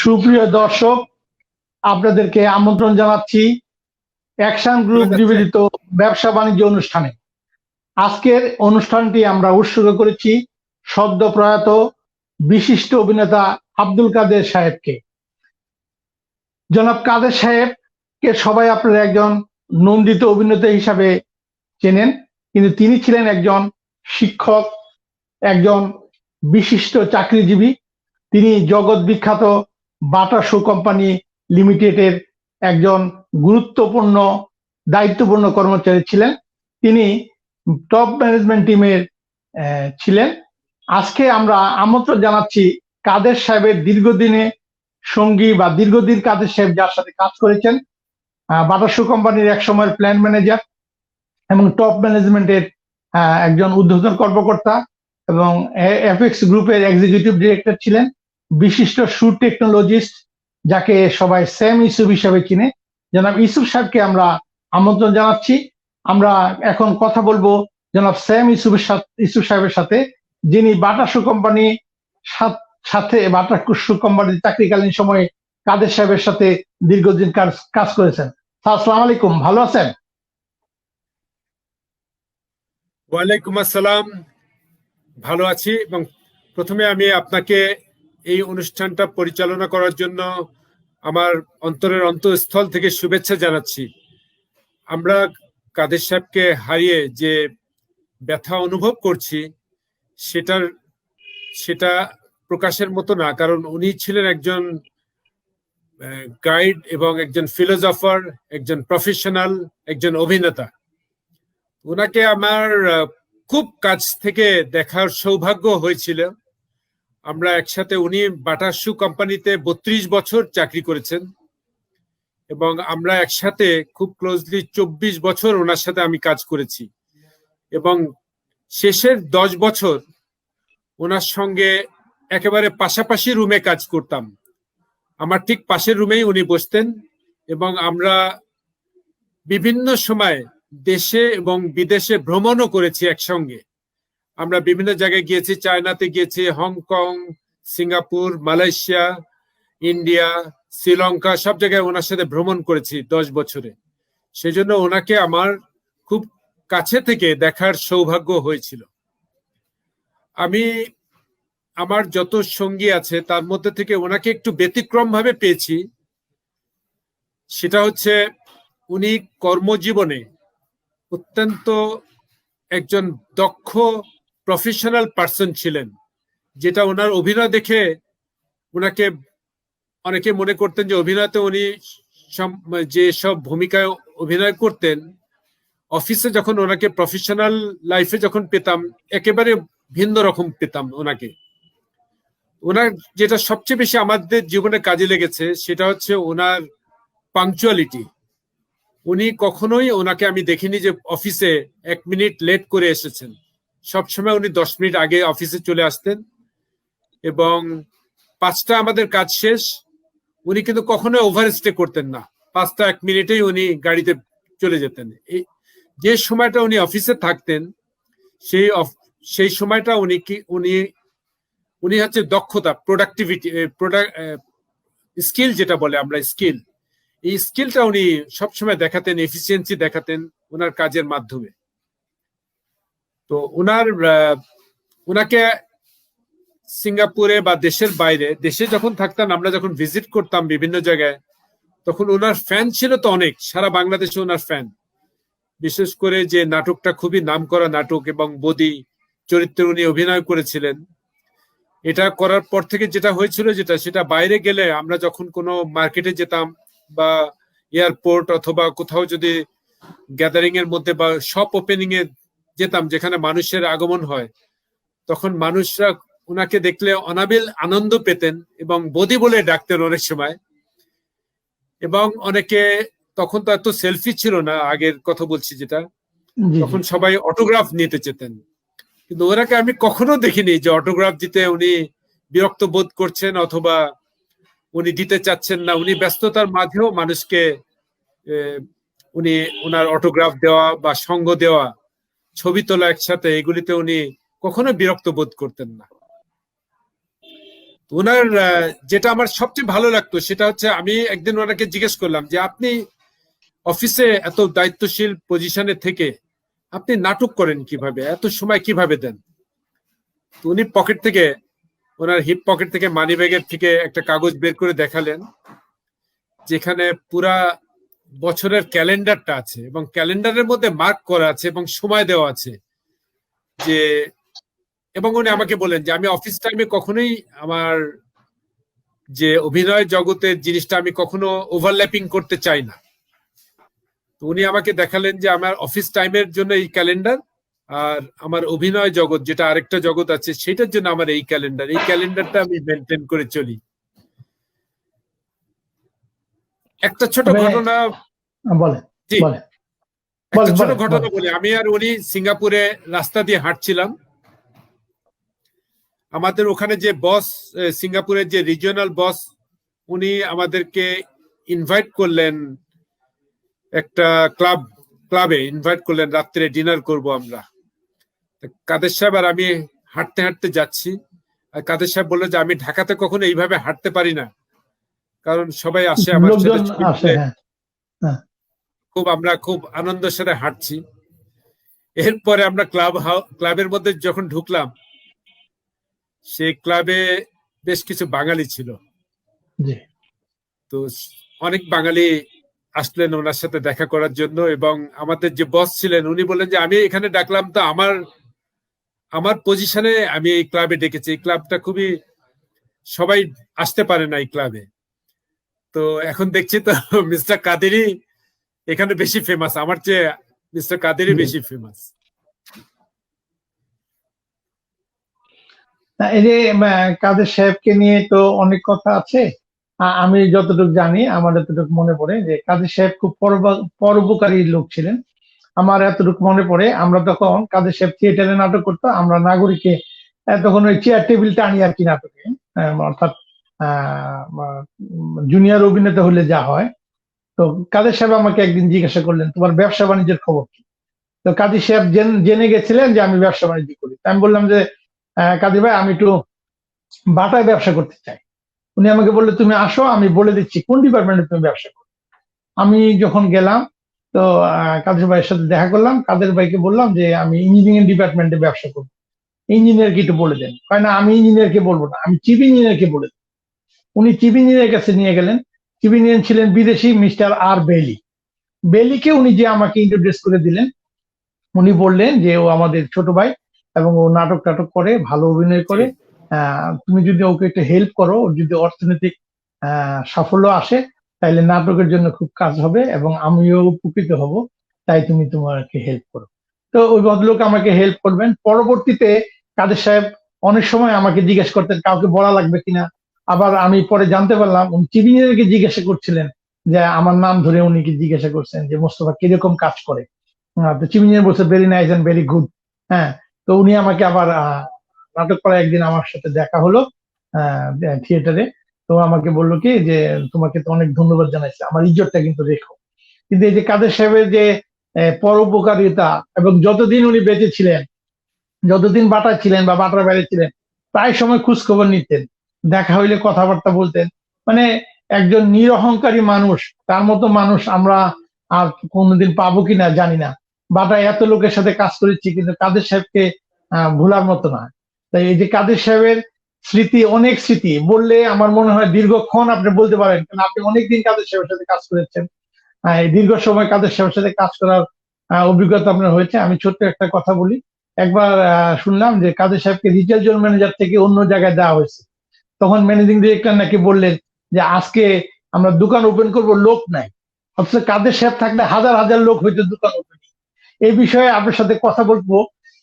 সুপ্রিয় দর্শক, আপনাদেরকে আমন্ত্রণ জানাচ্ছি অ্যাকশন গ্রুপ নিবেদিত ব্যবসা বাণিজ্য অনুষ্ঠানে। আজকের অনুষ্ঠানটি আমরা উৎসর্গ করেছি সদ্য প্রয়াত বিশিষ্ট অভিনেতা আব্দুল কাদের সাহেবকে। জনাব কাদের সাহেবকে সবাই আপনারা একজন নন্দিত অভিনেতা হিসাবে চেনেন, কিন্তু তিনি ছিলেন একজন শিক্ষক, একজন বিশিষ্ট চাকরিজীবী। তিনি জগৎ বিখ্যাত বাটা শু কোম্পানি লিমিটেডের একজন গুরুত্বপূর্ণ দায়িত্বপূর্ণ কর্মচারী ছিলেন। তিনি টপ ম্যানেজমেন্ট টিমের ছিলেন। আজকে আমরা আমন্ত্রণ জানাচ্ছি কাদের সাহেবের দীর্ঘদিনে সঙ্গী বা দীর্ঘদিন কাদের সাহেব যার সাথে কাজ করেছেন, বাটা শু কোম্পানির এক সময়ের প্ল্যান ম্যানেজার এবং টপ ম্যানেজমেন্টের একজন ঊর্ধ্বতন কর্মকর্তা এবং এফএক্স গ্রুপের এক্সিকিউটিভ ডিরেক্টর ছিলেন, বিশিষ্ট শু টেকনোলজিস্ট যাকে সবাই স্যাম ইউসুফ হিসাবে চিনে। জনাব ইউসুফ সাহেবকে আমরা আমন্ত্রণ জানাচ্ছি। আমরা এখন কথা বলবো জনাব স্যাম ইউসুফ সাহেবের সাথে, যিনি বাটা শু কোম্পানি বাটা শু কোম্পানির চাকরিকালীন সময়ে কাদের সাহেবের সাথে দীর্ঘদিন কাজ করেছেন। আসসালামু আলাইকুম, ভালো আছেন? ওয়ালাইকুম আসসালাম, ভালো আছি। এবং প্রথমে আমি আপনাকে এই অনুষ্ঠানটা পরিচালনা করার জন্য আমার অন্তরের অন্তঃস্থল থেকে শুভেচ্ছা জানাচ্ছি। আমরা কাদের সাহেবকে হারিয়ে যে ব্যথা অনুভব করছি সেটা প্রকাশের মতো না, কারণ উনি ছিলেন একজন গাইড এবং একজন ফিলোসফার, একজন প্রফেশনাল, একজন অভিনেতা। ওনাকে আমার খুব কাছ থেকে দেখার সৌভাগ্য হয়েছিল। আমরা একসাথে, উনি বাটা শু কোম্পানিতে 32 বছর চাকরি করেছেন এবং আমরা একসাথে খুব ক্লোজলি 24 বছর ওনার সাথে আমি কাজ করেছি এবং শেষের 10 বছর ওনার সঙ্গে একেবারে পাশাপাশি রুমে কাজ করতাম। আমার ঠিক পাশের রুমেই উনি বসতেন এবং আমরা বিভিন্ন সময় দেশে এবং বিদেশে ভ্রমণও করেছি একসঙ্গে। আমরা বিভিন্ন জায়গায় গিয়েছি, চায়নাতে গিয়েছি, Hong Kong, Singapore, Malaysia, India, Sri Lanka, সব জায়গায় ওনার সাথে ভ্রমণ করেছি 10 বছরে। সেজন্য ওনাকে আমার খুব কাছে থেকে দেখার সৌভাগ্য হয়েছিল। আমি আমার যত সঙ্গী আছে তার মধ্যে থেকে ওনাকে একটু ব্যতিক্রম ভাবে পেয়েছি। সেটা হচ্ছে উনি কর্মজীবনে অত্যন্ত একজন দক্ষ প্রফেশনাল পার্সন ছিলেন, যেটা ওনার অভিনয় দেখে ওনাকে অনেকে মনে করতেন যে অভিনয়তে উনি যে সব ভূমিকায় অভিনয় করতেন, অফিসে যখন ওনাকে প্রফেশনাল লাইফে যখন পেতাম একেবারে ভিন্ন রকম পেতাম ওনাকে। ওনার যেটা সবচেয়ে বেশি আমাদের জীবনে কাজে লেগেছে সেটা হচ্ছে ওনার পাংচুয়ালিটি। উনি কখনোই, ওনাকে আমি দেখিনি যে অফিসে 1 মিনিট লেট করে এসেছেন। সবসময় উনি 10 মিনিট আগে অফিসে চলে আসতেন এবং 5টা আমাদের কাজ শেষ, উনি কিন্তু কখনো ওভারস্টে করতেন না। 5টা 1 মিনিটেই উনি গাড়িতে চলে যেতেন। যে সময়টা উনি অফিসে থাকতেন সেই সময়টা উনি হচ্ছে দক্ষতা, প্রোডাক্টিভিটি, স্কিল যেটা বলে আমরা স্কিল, এই স্কিলটা উনি সবসময় দেখাতেন, এফিসিয়েন্সি দেখাতেন ওনার কাজের মাধ্যমে। তো ওনাকে সিঙ্গাপুরে বা দেশের বাইরে, দেশে যখন থাকতেন, আমরা যখন ভিজিট করতাম বিভিন্ন জায়গায়, তখন ওনার ফ্যান ছিল তো অনেক, সারা বাংলাদেশে ওনার ফ্যান। বিশেষ করে যে নাটকটা খুবই নামকরা নাটক এবং বদি চরিত্রে উনি অভিনয় করেছিলেন, এটা করার পর থেকে যেটা হয়েছিল, সেটা বাইরে গেলে আমরা যখন কোনো মার্কেটে যেতাম বা এয়ারপোর্ট অথবা কোথাও যদি গ্যাদারিং এর মধ্যে বা শপ ওপেনিং এ যেতাম যেখানে মানুষের আগমন হয়, তখন মানুষরা ওনাকে দেখলে অনাবিল আনন্দ পেতেন এবং বদি বলে ডাকতেন অনেক সময়। এবং অনেকে, তখন তো এত সেলফি ছিল না, আগের কথা বলছি যেটা, তখন সবাই অটোগ্রাফ নিতে চেতেন, কিন্তু ওনাকে আমি কখনো দেখিনি যে অটোগ্রাফ দিতে উনি বিরক্ত বোধ করছেন অথবা উনি দিতে চাচ্ছেন না। উনি ব্যস্ততার মাঝেও মানুষকে উনি ওনার অটোগ্রাফ দেওয়া বা সঙ্গ দেওয়া, ছবি তোলা একসাথে, এগুলিতে উনি কখনো বিরক্ত বোধ করতেন না। ওনার যেটা আমার সবচেয়ে ভালো লাগতো সেটা হচ্ছে, আমি একদিন ওনাকে জিজ্ঞেস করলাম যে আপনি অফিসে এত দায়িত্বশীল পজিশনে থেকে আপনি নাটক করেন কিভাবে, এত সময় কিভাবে দেন? তো উনি পকেট থেকে, ওনার হিপ পকেট থেকে, মানি ব্যাগের থেকে একটা কাগজ বের করে দেখালেন, যেখানে পুরা বছরের ক্যালেন্ডারটা আছে এবং ক্যালেন্ডারের মধ্যে মার্ক করা আছে এবং সময় দেওয়া আছে যে, এবং উনি আমাকে বলেন যে আমি অফিস টাইমে কখনোই আমার যে অভিনয় জগতের জিনিসটা আমি কখনো ওভারল্যাপিং করতে চাই না। তো উনি আমাকে দেখালেন যে আমার অফিস টাইমের জন্য এই ক্যালেন্ডার, আর আমার অভিনয় জগৎ যেটা আরেকটা জগৎ আছে সেটার জন্য আমার এই ক্যালেন্ডার, এই ক্যালেন্ডারটা আমি মেনটেন করে চলি। একটা ছোট ঘটনা বলে জি, একটা ছোট ঘটনা বলি। আমি আর উনি সিঙ্গাপুরে রাস্তা দিয়ে হাঁটছিলাম। আমাদের ওখানে যে বস, সিঙ্গাপুরের যে রিজিওনাল বস, উনি আমাদেরকে ইনভাইট করলেন একটা ক্লাবে ইনভাইট করলেন, রাত্রে ডিনার করব আমরা। কাদের সাহেব আর আমি হাঁটতে হাঁটতে যাচ্ছি, আর কাদের সাহেব বললো যে আমি ঢাকাতে কখনো এইভাবে হাঁটতে পারি না, কারণ সবাই আসে আমার সাথে, আমরা খুব আনন্দের সাথে হাঁটছি। এরপরে আমরা ক্লাবের মধ্যে যখন ঢুকলাম, সেই ক্লাবে বেশ কিছু বাঙালি ছিল। তো অনেক বাঙালি আসলেন ওনার সাথে দেখা করার জন্য, এবং আমাদের যে বস ছিলেন উনি বললেন যে আমি এখানে ডাকলাম তো আমার পজিশনে আমি এই ক্লাবে ডেকেছি, এই ক্লাবটা খুবই, সবাই আসতে পারে না এই ক্লাবে। তো এখন দেখছি তো মিস্টার কাদেরি এখানে বেশি ফেমাস, আমার চেয়ে মিস্টার কাদেরি বেশি ফেমাস। এই যে কাদের সাহেবকে নিয়ে তো অনেক কথা আছে। আমি যতটুকু জানি, আমার এতটুকু মনে পড়ে যে কাদের সাহেব খুব পরোপকারী লোক ছিলেন। আমার এতটুকু মনে পড়ে, আমরা তখন কাদের সাহেব থিয়েটারে নাটক করতো, আমরা নাগরিকে তখন ওই চেয়ার টেবিল টানি আর কি নাটকে, অর্থাৎ জুনিয়র অভিনেতা হলে যা হয়। তো কাদের সাহেব আমাকে একদিন জিজ্ঞাসা করলেন, তোমার ব্যবসা বাণিজ্যের খবর কি? তো কাদের সাহেব জেনে গেছিলেন যে আমি ব্যবসা বাণিজ্য করি। আমি বললাম যে কাদের ভাই, আমি একটু বাটায় ব্যবসা করতে চাই। উনি আমাকে বললো, তুমি আসো, আমি বলে দিচ্ছি কোন ডিপার্টমেন্টে তুমি ব্যবসা করো। আমি যখন গেলাম, তো কাদের ভাইয়ের সাথে দেখা করলাম। কাদের ভাইকে বললাম যে আমি ইঞ্জিনিয়ারিং ডিপার্টমেন্টে ব্যবসা করবো, ইঞ্জিনিয়ারকে একটু বলে দেন। না, আমি ইঞ্জিনিয়ারকে বলবো না, আমি চিফ ইঞ্জিনিয়ারকে বলে দেন। উনি চিফ ইঞ্জিনিয়ারের কাছে নিয়ে গেলেন। চিফ ইঞ্জিনিয়ার ছিলেন বিদেশি মিস্টার আর বেলি। বেলিকে উনি যে আমাকে ইন্ট্রোডিউস করে দিলেন, উনি বললেন যে ও আমাদের ছোট ভাই এবং ও নাটক টাটক করে, ভালো অভিনয় করে। তুমি যদি ওকে একটু হেল্প করো, ওর যদি অর্থনৈতিক সাফল্য আসে, তাহলে নাটকের জন্য খুব কাজ হবে এবং আমিও উপকৃত হব, তাই তুমি তোমাকে হেল্প করো। তো ওই ভদ্রলোক আমাকে হেল্প করবেন। পরবর্তীতে কাদের সাহেব অনেক সময় আমাকে জিজ্ঞেস করতেন কাউকে বলা লাগবে কিনা। আবার আমি পরে জানতে পারলাম উনি চিফ ইঞ্জিনিয়ারকে জিজ্ঞাসা করছিলেন, যে আমার নাম ধরে উনি কি জিজ্ঞাসা করছেন যে মোস্তফা কিরকম কাজ করে। তো চিফ ইঞ্জিনিয়ার বলছে very nice and very good. হ্যাঁ, তো উনি আমাকে আবার নাটক করা একদিন আমার সাথে দেখা হলো থিয়েটারে। তো আমাকে বললো কি যে তোমাকে তো অনেক ধন্যবাদ জানাইছে, আমার ইজ্জতটা কিন্তু রেখো। কিন্তু এই যে কাদের সাহেবের যে পরোপকারিতা, এবং যতদিন উনি বেঁচে ছিলেন, যতদিন বাটা ছিলেন বা বাটার বাইরে ছিলেন, প্রায় সময় খোঁজ খবর নিতেন, দেখা হইলে কথাবার্তা বলতেন। মানে একজন নিরহংকারী মানুষ, তার মতো মানুষ আমরা আর কোনোদিন পাবো কিনা জানি না। বাটা এত লোকের সাথে কাজ করেছি, কিন্তু কাদের সাহেবকে ভোলার মতো না। তাই এই যে কাদের সাহেবের স্মৃতি, অনেক স্মৃতি বললে আমার মনে হয় দীর্ঘক্ষণ আপনি বলতে পারেন, কারণ আপনি অনেকদিন কাদের সাহেবের সাথে কাজ করেছেন। এই দীর্ঘ সময় কাদের সাহেবের সাথে কাজ করার অভিজ্ঞতা আপনার হয়েছে। আমি ছোট্ট একটা কথা বলি। একবার শুনলাম যে কাদের সাহেবকে রিটেল জোন ম্যানেজার থেকে অন্য জায়গায় দেওয়া হয়েছে। তখন ম্যানেজিং ডিরেক্টর নাকি বললেন যে আজকে আমরা দোকান ওপেন করব, লোক নাই। অথচ কাদের সাহেব থাকলে হাজার হাজার লোক হইতো দোকান ওপেনিং। এই বিষয়ে আপনার সাথে কথা বলবো,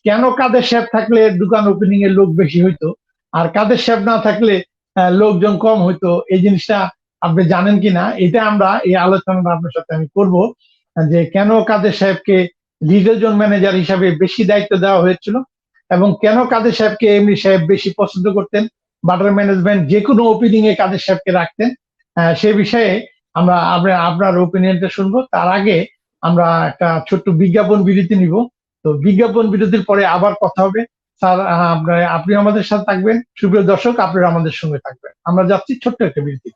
কেন কাদের সাহেব থাকলে দোকান ওপেনিং এর লোক বেশি হইতো, আর কাদের সাহেব না থাকলে লোকজন কম হইতো। এই জিনিসটা আপনি জানেন কিনা, এটা আমরা এই আলোচনাটা আপনার সাথে আমি করব, যে কেন কাদের সাহেবকে লিডার জোন ম্যানেজার হিসাবে বেশি দায়িত্ব দেওয়া হয়েছিল, এবং কেন কাদের সাহেবকে এমনি সাহেব বেশি পছন্দ করতেন, বাটার ম্যানেজমেন্ট যে কোনো ওপিনিং এ কাদের সাহেবকে রাখতেন। সে বিষয়ে আমরা আপনার ওপিনিয়নটা শুনবো। তার আগে আমরা একটা ছোট্ট বিজ্ঞাপন বিরতি নিব। তো বিজ্ঞাপন বিরতির পরে আবার কথা হবে। স্যার আপনি আমাদের সাথে থাকবেন, সুপ্রিয় দর্শক আপনারা আমাদের সঙ্গে থাকবেন। আমরা যাচ্ছি ছোট্ট একটা বিরতি।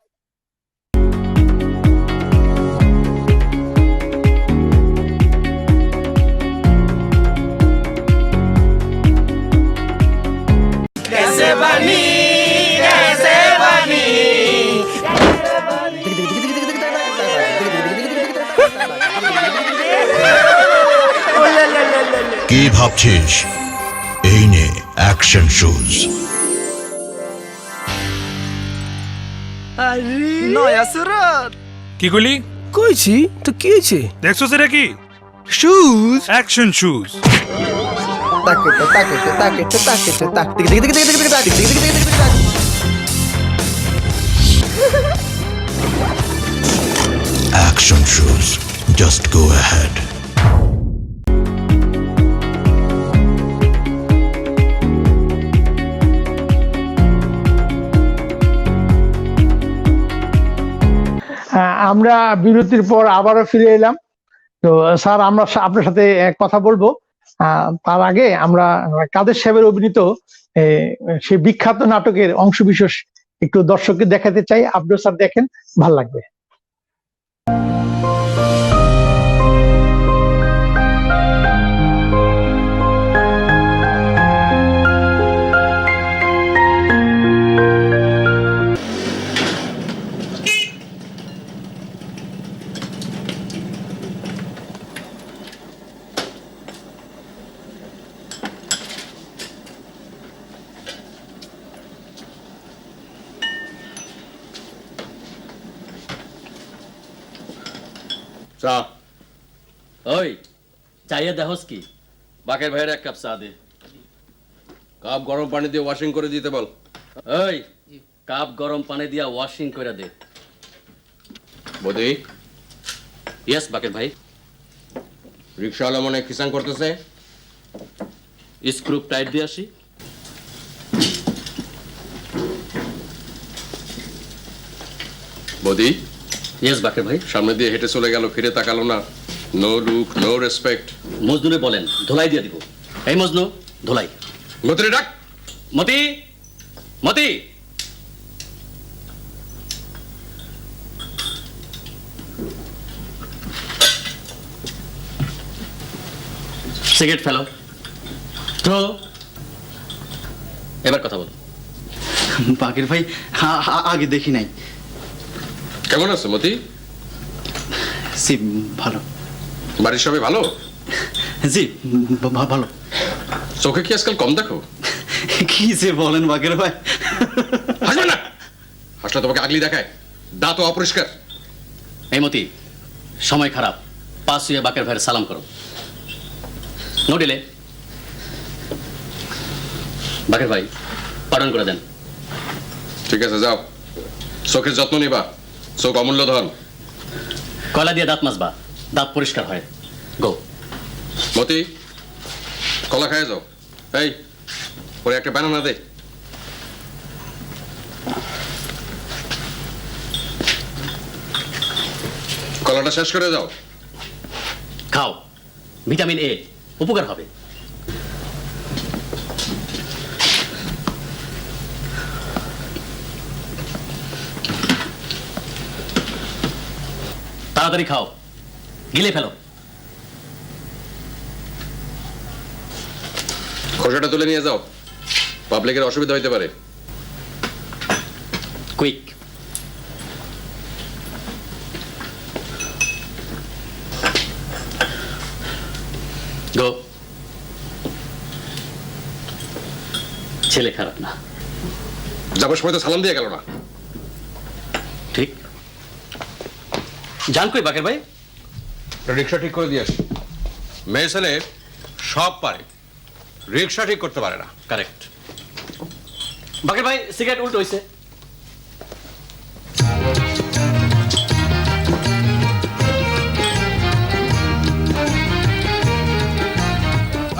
কি ভাবছিস? এই নে অ্যাকশন শুজ। নয়া সুরত কি করলি? কইছি তো কি হয়েছে? দেখছো সেটা কি? Shoes action shoes. তাকেতে তাকেতে তাকেতে তাকেতে তাক দিক দিক দিক দিক দিক দিক দিক দিক দিক দিক। Action shoes, just go ahead. আমরা বিরতির পর আবারও ফিরে এলাম। তো স্যার আমরা আপনার সাথে কথা বলবো। তার আগে আমরা কাদের সাহেবের অভিনীত সেই বিখ্যাত নাটকের অংশবিশেষ একটু দর্শককে দেখাতে চাই। আপনিও স্যার দেখেন, ভাল লাগবে। চা ওই চাইয়ে দেখোস কি? বাকের ভাইয়ের এক কাপ চা দে। কাপ গরম পানি দিয়ে ওয়াশিং করে দিতে বল। ওই কাপ গরম পানি দিয়ে ওয়াশিং করে দে। বদি। ইয়েস বাকের ভাই। রিক্সাওয়ালা মনে খিসাং করতেছে, স্ক্রু টাইট দিয়ে আসি। বদি। ইয়েস বাকের ভাই। সামনে দিয়ে হেঁটে চলে গেল, ফিরে তাকালো না। No look, no respect. মজনুরে বলেন ধোলাই দিয়ে দিব। এই মজনু, ধোলাই। মতিরে ডাক। মতি, মতি। সিগারেট ফেলো। থ্রো। এবার কথা বল। বাকের ভাই আগে দেখি নাই। কেমন আছে মতি? জি ভালো। বাড়ির সবাই ভালো? জি ভালো। চোখে কি আজকাল কম দেখো? কি যে বলেন বাকের ভাই? হাসবে না, হাসলে তোমাকে আগলি দেখায়। দাঁত অপরিষ্কার। এই মতি, সময় খারাপ, পাশ হয়ে বাকের ভাইয়ের সালাম করো। No delay. বাকের ভাই পালন করে দেন। ঠিক আছে, যাও। চোখের যত্ন নিবা, চোখ অমূল্য ধন। কয়লা দিয়ে দাঁত মাজবা, দাঁত পরিষ্কার হয়। গো। মতি, কলা খায় যাও। এই ওরে একটা বানানা দে। কলাটা শেষ করে যাও। খাও, ভিটামিন এ উপকার হবে। তাড়াতাড়ি খাও, গিলে ফেলো। খোসাটা তুলে নিয়ে যাও, পাবলিকের অসুবিধা হইতে পারে। কুইক। গো। ছেলে খারাপ না, যাবার সময় তো সালাম দিয়ে গেল না। ঠিক। জান কই বাকের ভাই? রিক্সা ঠিক করে দিয়ে আসি। মেয়ে ছেলে সব পারে, রিক্সা ঠিক করতে পারে না। কারেক্ট। বাকের ভাই সিগারেট উল্টো হইছে।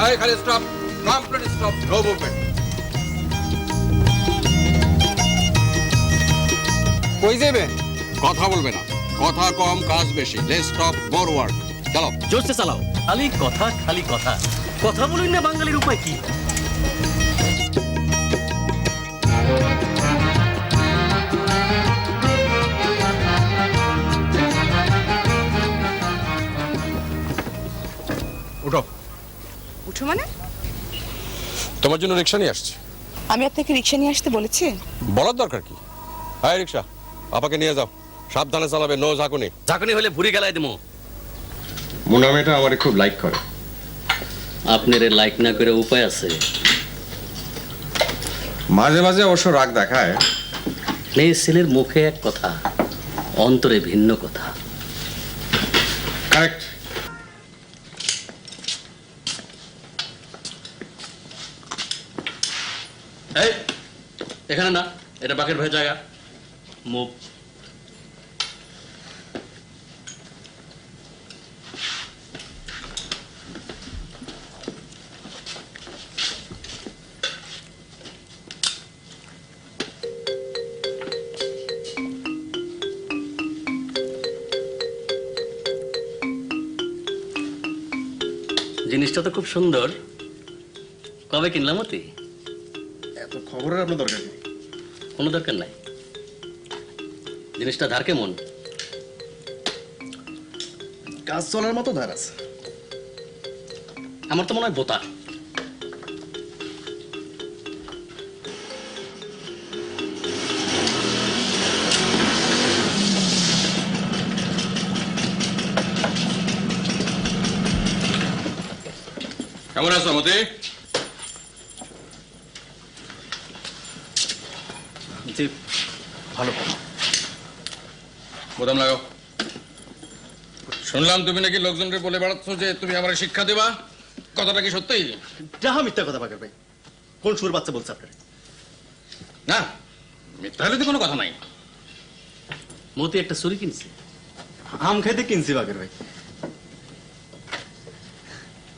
আই খালি stop, complete stop, no movement. কই যাবেন? কথা বলবে না, কথা কম কাজ বেশি। Let's stop, more work. চলো জোরসে চালাও। খালি কথা, খালি কথা। কথা বলুন না, বাঙালির উপায় কি? উঠো। উঠো মানে? তোমার জন্য রিক্সা নিয়ে আসছি। আমি আপনাকে রিক্সা নিয়ে আসতে বলেছি? বলার দরকার কি? হাই রিক্সা, আপাকে নিয়ে যাও, সাবধানে চালাবে, নো ঝাঁকুনি। ঝাঁকুনি হলে ভুরি গেলায় দেবো। মুন্না মেয়েটা আমারে খুব লাইক করে। আপনার লাইক না করে উপায় আছে? মাঝে মাঝে অবশ্য রাগ দেখায়। মেয়ে ছেলের মুখে এক কথা, অন্তরে ভিন্ন কথা। কারেক্ট। এই এখানে না, এটা বাকের ভাই জায়গা। মুভ। জিনিসটা তো খুব সুন্দর। কবে কিনলাম অতি? এত খবরের আপনার দরকার নেই। কোনো দরকার নাই। জিনিসটা ধার কেমন? কাজ চলার মতো ধার আছে। আমার তো মনে হয় বোতা। কেমন আছো মতি? জি ভালো। বোতাম লাগাও। শুনলাম তুমি নাকি লোকজনকে বলে বেড়াচ্ছ যে তুমি আমার শিক্ষা দেবা, কথাটা কি সত্যি? যাহা মিথ্যা কথা বাকের ভাই। কোন সুর বাচ্চা বলছে আপনার? না, মিথ্যা হলে তো কোনো কথা নাই। মতি একটা চুরি কিনছে। আম খাইতে কিনছি বাকের ভাই।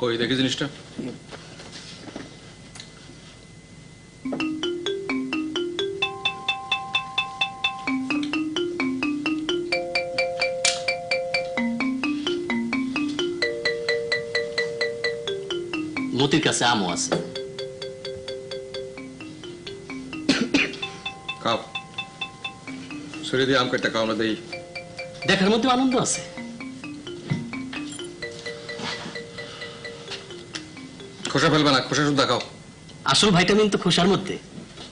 কই দেখি জিনিসটা। মতির কাছে আমও আছে। খাও, ছুরি দিয়ে আম কেটে খাও না দেই। দেখার মধ্যে আনন্দ আছে। খোসা ফেলবে না, খোসা শুদ্ধ খাও। আসল ভাইটামিন তো খোসার মধ্যে।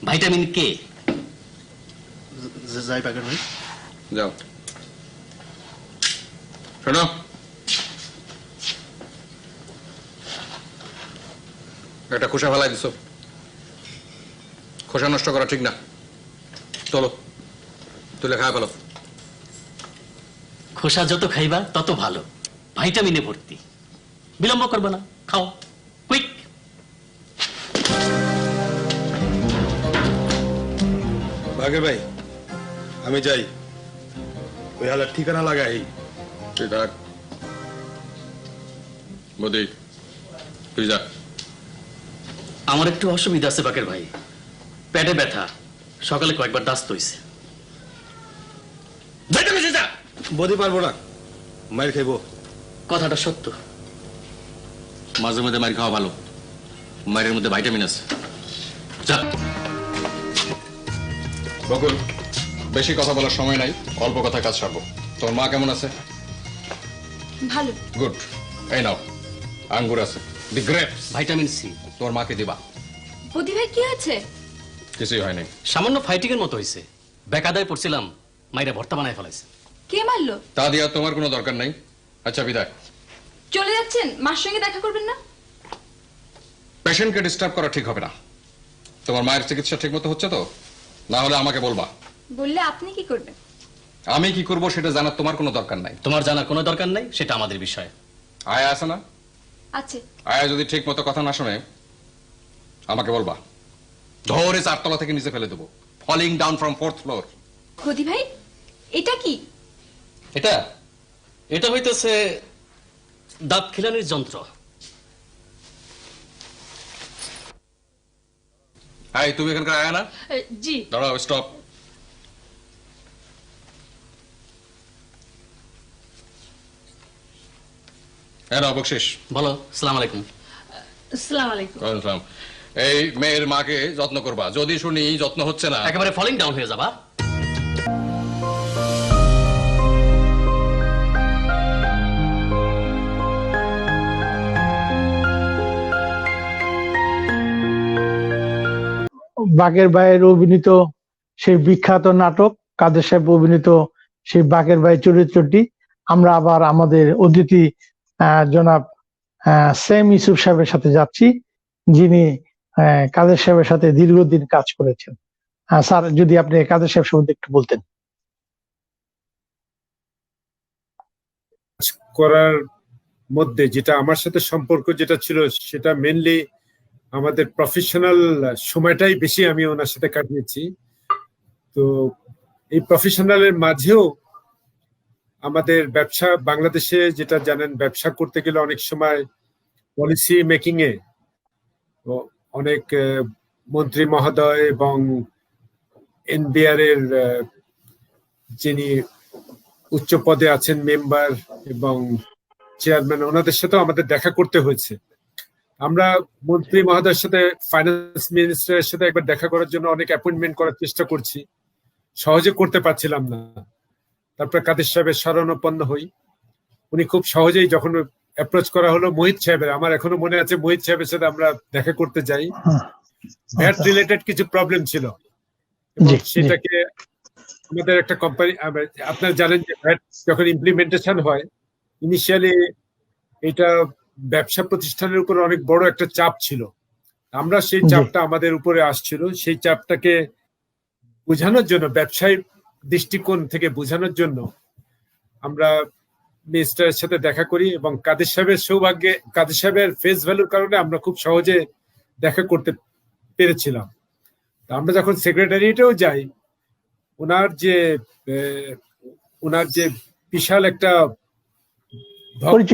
ভাইটামিন কে? যাই বাকের ভাই। যাও। শোনো, একটা খোসা ফেলাই দিছো, খোসা নষ্ট করা ঠিক না। চলো তুলে খাওয়া ফেলো। খোসা যত খাইবা তত ভালো, ভাইটামিনে ভর্তি। বিলম্ব করবে না, খাও কুইক। বাগের ভাই, আমি যাই, ওই হালার ঠিকানা লাগাই। তুই থাক মোদি, তুই যা। আমার একটু অসুবিধা আছে বাকের ভাই, পেটে ব্যথা, সকালে কয়েকবার দাস্ত হইছে। বদি পারবো না, মায়ের খাইবো। কথাটা সত্য। মাঝে মধ্যে মার খাওয়া ভালো, মায়ের মধ্যে ভাইটামিন আছে। যা। বকুল, বেশি কথা বলার সময় নাই, অল্প কথা কাজ সারবো। তোর মা কেমন আছে? ভালো। গুড। এই নাও, আঙ্গুর আছে, দি গ্রেপস। Vitamin C. তোর মাকে দিবা। বদি ভাই কি আছে? কিছুই হয়নি। সামান্য ফাইটিং এর মতো হইছে। বেকাদায় পড়ছিলাম, মাইরা ভর্তা বানায় ফেলাইছে। কে মারলো? তা দিয়া তোমার কোনো দরকার নাই। আচ্ছা বিদায়। চলে যাচ্ছেন? মার সঙ্গে দেখা করবেন না? পেশেন্টকে ডিস্টার্ব করা ঠিক হবে না। তোমার মায়ের চিকিৎসা ঠিক মতো হচ্ছে তো? না হলে আমাকে বলবা। বললে আপনি কি করবেন? আমি কি করব সেটা জানার তোমার কোনো দরকার নাই। তোমার জানার কোনো দরকার নাই, সেটা আমাদের বিষয়। আয়া আছে না? আছে। আয়া যদি ঠিক মতো কথা না শোনে আমাকে বলবা, ধরে 4 তলা থেকে নিচে ফেলে দেবো, falling down from 4th floor. Bodi ভাই, এটা কি? এটা এটা হইতেছে দাঁত খিলানির যন্ত্র। এই তুমি এখানকার আয়া না? জি। দাঁড়াও, স্টপ। হ্যাঁ বকশিস। বলো। আসসালামু আলাইকুম। আসসালামু আলাইকুম। ওয়ালাইকুম আসসালাম। এই মেয়ের মাকে যত্ন করবা, যদি শুনি যত্ন হচ্ছে না একেবারে ফলিং ডাউন হয়ে যাবা। বাকের ভাইয়ের অভিনীত সেই বিখ্যাত নাটক কাদের সাহেব অভিনীত সেই বাকের ভাই চরিত্রটি আমরা আবার আমাদের অতিথি জনাব সেম ইউসুফ সাহেবের সাথে যাচ্ছি, যিনি কাদের সাহেবের সাথে দীর্ঘদিন কাজ করেছেন। স্যার, যদি আপনি কাদের সাহেব সম্বন্ধে একটু বলতেন। করার মধ্যে যেটা আমার সাথে সম্পর্ক যেটা ছিল সেটা মেনলি আমাদের প্রফেশনাল সময়টাই বেশি আমি ওনার সাথে কাটিয়েছি। তো এই প্রফেশনালের মাঝেও আমাদের ব্যবসা, বাংলাদেশে যেটা জানেন, ব্যবসা করতে গেলে অনেক সময় পলিসি মেকিং এ অনেক মন্ত্রী মহোদয় এবং এনবিআর এর যিনি উচ্চ পদে আছেন মেম্বার এবং চেয়ারম্যান, ওনাদের সাথেও আমাদের দেখা করতে হয়েছে। আমরা মন্ত্রী মহোদয়ের সাথে, ফাইন্যান্স মিনিস্টারের সাথে একবার দেখা করার জন্য অনেক অ্যাপয়েন্টমেন্ট করার চেষ্টা করছি, সহজে করতে পারছিলাম না। তারপরে কাদের সাহেবের শরণাপন্ন হই। উনি খুব সহজেই, যখন অ্যাপ্রোচ করা হলো মোহিত সাহেবের, আমার এখনো মনে আছে মোহিত সাহেবের সাথে আমরা দেখা করতে যাই, ভ্যাট রিলেটেড কিছু প্রবলেম ছিল এবং সেটাকে আমাদের একটা কোম্পানি, আপনারা জানেন যে ভ্যাট যখন ইমপ্লিমেন্টেশন হয়, ইনিশিয়ালি এটা ব্যবসা প্রতিষ্ঠানের উপর অনেক বড় একটা চাপ ছিল। আমরা সেই চাপটা আমাদের উপরে আসছিল, সেই চাপটাকে বোঝানোর জন্য, ব্যবসায়ী দৃষ্টিকোণ থেকে বোঝানোর জন্য আমরা মিনিস্টারের সাথে দেখা করি এবং কাদের সাহেবের সৌভাগ্যে, কাদের সাহেবের ফেস ভ্যালুর কারণে আমরা খুব সহজে দেখা করতে পেরেছিলাম। আমরা যখন সেক্রেটারিয়েটেও যাই, ওনার যে বিশাল একটা ভক্ত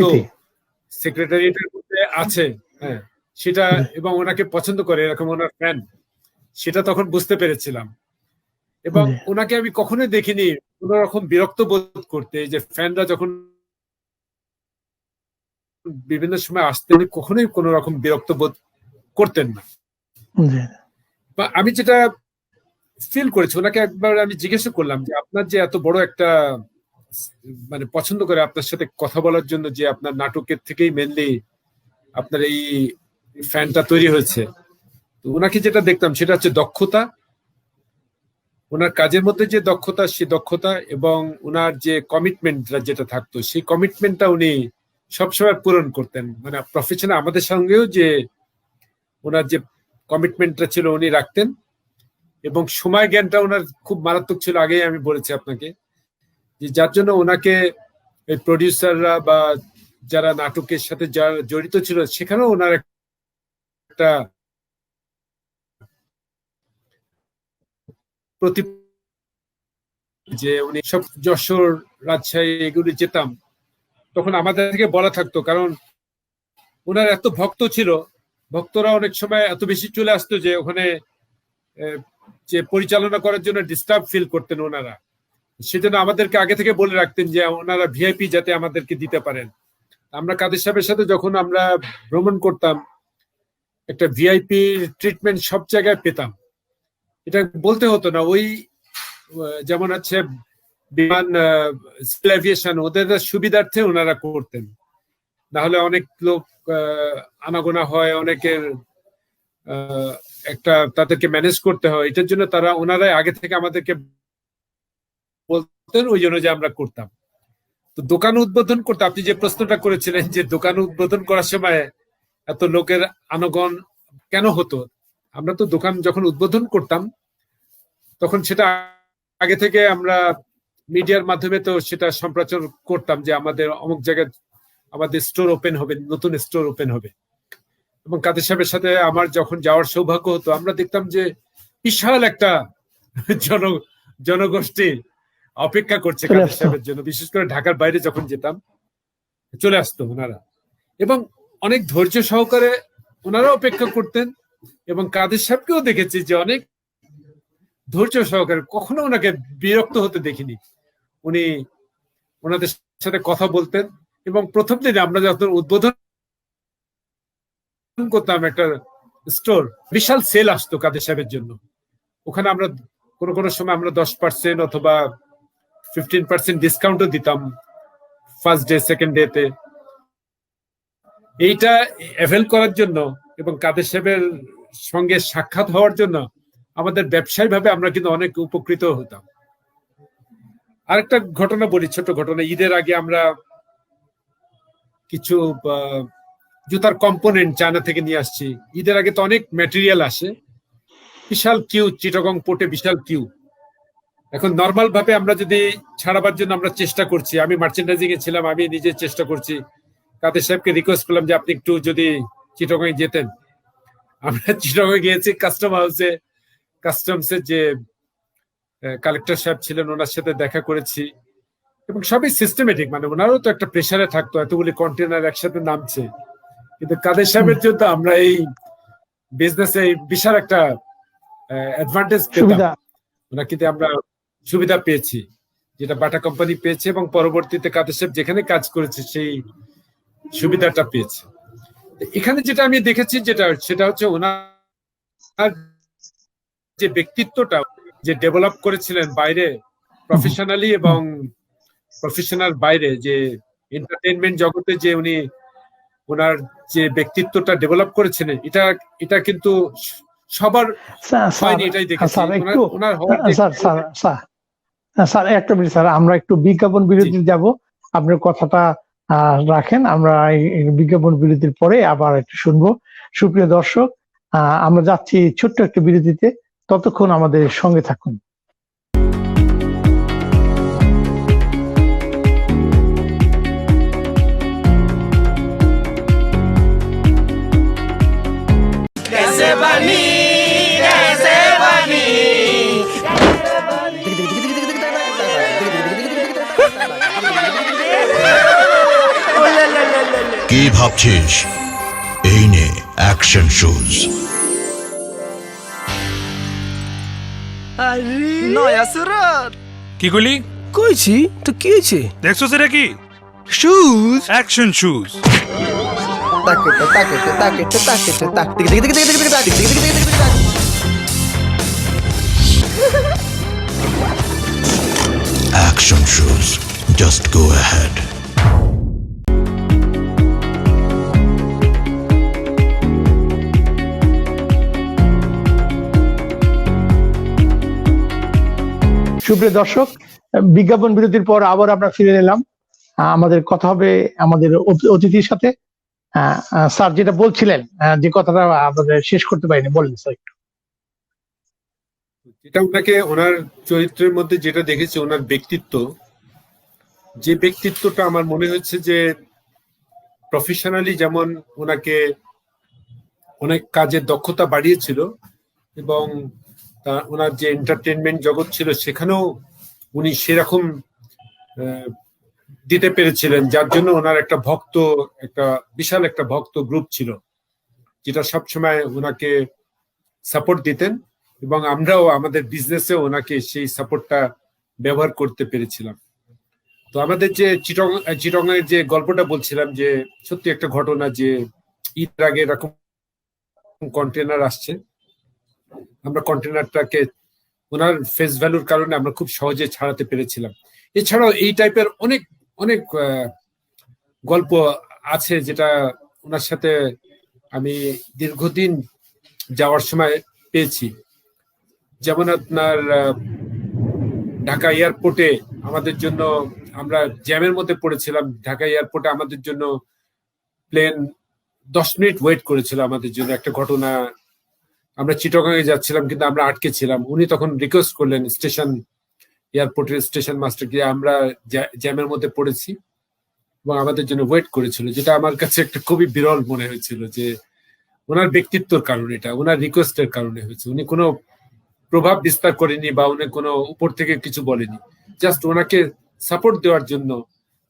সেক্রেটারিয়েটের মধ্যে আছে, হ্যাঁ, সেটা, এবং ওনাকে পছন্দ করে এরকম ওনার ফ্যান, সেটা তখন বুঝতে পেরেছিলাম। এবং ওনাকে আমি কখনোই দেখিনি কোন রকম বিরক্ত বোধ করতে, যে ফ্যানরা যখন বিভিন্ন সময় আসতেন কখনোই কোন রকম বিরক্ত বোধ করতেন না। আমি যেটা ফিল করেছি, ওনাকে একবার আমি জিজ্ঞেস করলাম যে আপনার যে এত বড় একটা, মানে পছন্দ করে আপনার সাথে কথা বলার জন্য, যে আপনার নাটকের থেকেই মেনলি আপনার এই ফ্যানটা তৈরি হয়েছে, তো ওনাকে যেটা দেখতাম সেটা হচ্ছে দক্ষতা, ওনার কাজের মধ্যে যে দক্ষতা, সেই দক্ষতা এবং ওনার যে কমিটমেন্টটা যেটা থাকতো, সেই কমিটমেন্টটা উনি সবসময় পূরণ করতেন। মানে প্রফেশনাল আমাদের সঙ্গেও যে ওনার যে কমিটমেন্টটা ছিল উনি রাখতেন, এবং সময় জ্ঞানটা ওনার খুব মারাত্মক ছিল। আগেই আমি বলেছি আপনাকে, যে যার জন্য ওনাকে এই প্রডিউসাররা বা যারা নাটকের সাথে যারা জড়িত ছিল, সেখানেও ওনার একটা প্রতি, যে উনি সব যশোর, রাজশাহী এগুলি যেতাম, তখন আমাদের থেকে বলা থাকতো, কারণ ওনার এত ভক্ত ছিল, ভক্তরা অনেক সময় এত বেশি চলে আসতো যে ওখানে যে পরিচালনা করার জন্য ডিস্টার্ব ফিল করতেন ওনারা, সেজন্য আমাদেরকে আগে থেকে বলে রাখতেন যে ওনারা ভিআইপি যাতে আমাদেরকে দিতে পারেন। আমরা কাদের সাহেবের সাথে যখন আমরা ভ্রমণ করতাম, একটা ভিআইপি ট্রিটমেন্ট সব জায়গায় পেতাম, এটা বলতে হতো না। ওই যেমন আছে বিমান, সিভিল এভিয়েশন, ওদের সুবিধার্থে ওনারা করতেন, না হলে অনেক লোক আনাগোনা হয়, অনেকের একটা তাদেরকে ম্যানেজ করতে হয়, এটার জন্য ওনারাই আগে থেকে আমাদেরকে বলতেন, ওই জন্য যে আমরা করতাম। তো দোকান উদ্বোধন করতে, আপনি যে প্রশ্নটা করেছিলেন যে দোকান উদ্বোধন করার সময় এত লোকের আনাগোনা কেন হতো, আমরা তো দোকান যখন উদ্বোধন করতাম তখন সেটা আগে থেকে আমরা মিডিয়ার মাধ্যমে তো সেটা সম্প্রচার করতাম যে আমাদের অমুক জায়গায় আমাদের স্টোর ওপেন হবে, নতুন স্টোর ওপেন হবে। এবং কাদের সাহেবের সাথে আমার যখন যাওয়ার সৌভাগ্য হতো, আমরা দেখতাম যে বিশাল একটা জনগোষ্ঠী অপেক্ষা করছে কাদের সাহেবের জন্য। বিশেষ করে ঢাকার বাইরে যখন যেতাম, চলে আসতো ওনারা, এবং অনেক ধৈর্য সহকারে ওনারা অপেক্ষা করতেন। এবং কাদের সাহেবকেও দেখেছি যে অনেক ধৈর্য সহকারে, কখনো ওনাকে বিরক্ত হতে দেখিনি। উনি ওনাদের সাথে কথা বলতেন, এবং প্রথম দিনে আমরা যখন উদ্বোধন করতাম একটা স্টোর, বিশাল সেল আসতো কাদের সাহেবের জন্য। ওখানে আমরা কোনো সময় আমরা 10% অথবা 15% ডিসকাউন্টও দিতাম ফার্স্ট ডে সেকেন্ড ডেতে। এইটা অ্যাভেল করার জন্য এবং কাদের সাহেবের সঙ্গে সাক্ষাৎ হওয়ার জন্য আমাদের ব্যবসায়ী ভাবে আমরা কিন্তু অনেক উপকৃত হতাম। আরেকটা ঘটনা বলি, ছোট ঘটনা। ঈদের আগে আমরা কিছু জুতার কম্পোনেন্ট চায়না থেকে নিয়ে আসছি। ঈদের আগে তো অনেক ম্যাটেরিয়াল আসে, বিশাল কিউ, চিটাগং পোর্টে বিশাল কিউ। এখন নর্মাল ভাবে আমরা যদি ছাড়াবার জন্য আমরা চেষ্টা করছি, আমি মার্চেন্ডাইজিং এ ছিলাম, আমি নিজে চেষ্টা করছি, কাদের সাহেবকে রিকোয়েস্ট করলাম যে আপনি একটু যদি চিটাগং যেতেন। আমরা চিটাগং গিয়েছি, কাস্টমসের যে কালেক্টর সাহেব ছিলেন ওনার সাথে দেখা করেছি, এবং সবই সিস্টেমেটিক, মানে ওনারও তো একটা প্রেসারে থাকতো, এতগুলি কন্টেনার একসাথে নামছে। কিন্তু কাদের সাহেবের জন্য আমরা এই বিজনেসে বিশাল একটা অ্যাডভান্টেজ পেতাম। ওনা কিন্তু আমরা সুবিধা পেয়েছি, যেটা বাটা কোম্পানি পেয়েছে, এবং পরবর্তীতে কাদের সাহেব যেখানে কাজ করেছে সেই সুবিধাটা পেয়েছে। এখানে যেটা আমি দেখেছি সেটা হচ্ছে ওনার যে ব্যক্তিত্বটা যে ডেভেলপ করেছিলেন বাইরে প্রফেশনালি এবং প্রফেশনাল বাইরে, যে এন্টারটেইনমেন্ট জগতে যে উনি ওনার যে ব্যক্তিত্বটা ডেভেলপ করেছিলেন, এটা কিন্তু সবার হয়নি, এটাই দেখেছি। ওনার স্যার একটা মিনিট স্যার, আমরা একটু বিজ্ঞাপন বিরতিতে যাব, আপনার কথাটা রাখেন, আমরা এই বিজ্ঞাপন বিরতির পরে আবার একটু শুনবো। সুপ্রিয় দর্শক, আমরা যাচ্ছি ছোট্ট একটা বিরতিতে, ততক্ষণ আমাদের সঙ্গে থাকুন। কি ভাবছিস? এই নে অ্যাকশন শুজ। নয়া সুরত কি কইলি? কইছি তো কি হয়েছে? দেখছো সেটা কি? Shoes action shoes. তাকেতে তাকেতে তাকেতে তাকেতে তাক টিক টিক টিক টিক টিক টিক টিক টিক টিক টিক তাক। Action shoes, just go ahead. সুপ্রিয় দর্শক, বিজ্ঞাপন বিরতির পর আবার আমরা ফিরে এলাম। আমাদের কথা হবে আমাদের অতিথির সাথে। স্যার যেটা বলছিলেন, যে কথাটা আমাদের শেষ করতে পারিনি, বলেন স্যার একটু। যেটা ওনাকে, ওনার চরিত্রের মধ্যে যেটা দেখেছি, ওনার ব্যক্তিত্ব, যে ব্যক্তিত্বটা আমার মনে হচ্ছে যে প্রফেশনালি যেমন ওনাকে অনেক কাজের দক্ষতা বাড়িয়েছিল, এবং ওনার যে এন্টারটেনমেন্ট জগৎ ছিল সেখানেও উনি সেরকম দিতে পেরেছিলেন, যার জন্য ওনার একটা বিশাল একটা ভক্ত গ্রুপ ছিল, যেটা সবসময় ওনাকে সাপোর্ট দিতেন, এবং আমরাও আমাদের বিজনেসে ওনাকে সেই সাপোর্টটা ব্যবহার করতে পেরেছিলাম। তো আমাদের যে চিটং এর যে গল্পটা বলছিলাম, যে সত্যি একটা ঘটনা, যে ঈদের আগে এরকম কন্টেনার আসছে, আমরা কন্টেনারটাকে ওনার ফেস ভ্যালুর কারণে আমরা খুব সহজে ছাড়াতে পেরেছিলাম। এছাড়াও এই টাইপের অনেক অনেক গল্প আছে, যেটা ওনার সাথে আমি দীর্ঘদিন যাওয়ার সময় পেয়েছি। যেমন আপনার ঢাকা এয়ারপোর্টে আমাদের জন্য, আমরা জ্যামের মধ্যে পড়েছিলাম, ঢাকা এয়ারপোর্টে আমাদের জন্য প্লেন 10 মিনিট ওয়েট করেছিল আমাদের জন্য। একটা ঘটনা, আমরা চিটাগংয়ে যাচ্ছিলাম কিন্তু আমরা আটকে ছিলাম, উনি তখন রিকোয়েস্ট করলেন এয়ারপোর্টের স্টেশন মাস্টারকে, আমরা জ্যামের মধ্যে পড়েছি, এবং আমাদের জন্য ওয়েট করেছিল, যেটা আমার কাছে একটা খুবই বিরল মনে হয়েছিল, যে ওনার ব্যক্তিত্বর কারণে, এটা ওনার রিকোয়েস্টের কারণে হয়েছে। উনি কোনো প্রভাব বিস্তার করেনি বা উনি কোনো উপর থেকে কিছু বলেনি, জাস্ট ওনাকে সাপোর্ট দেওয়ার জন্য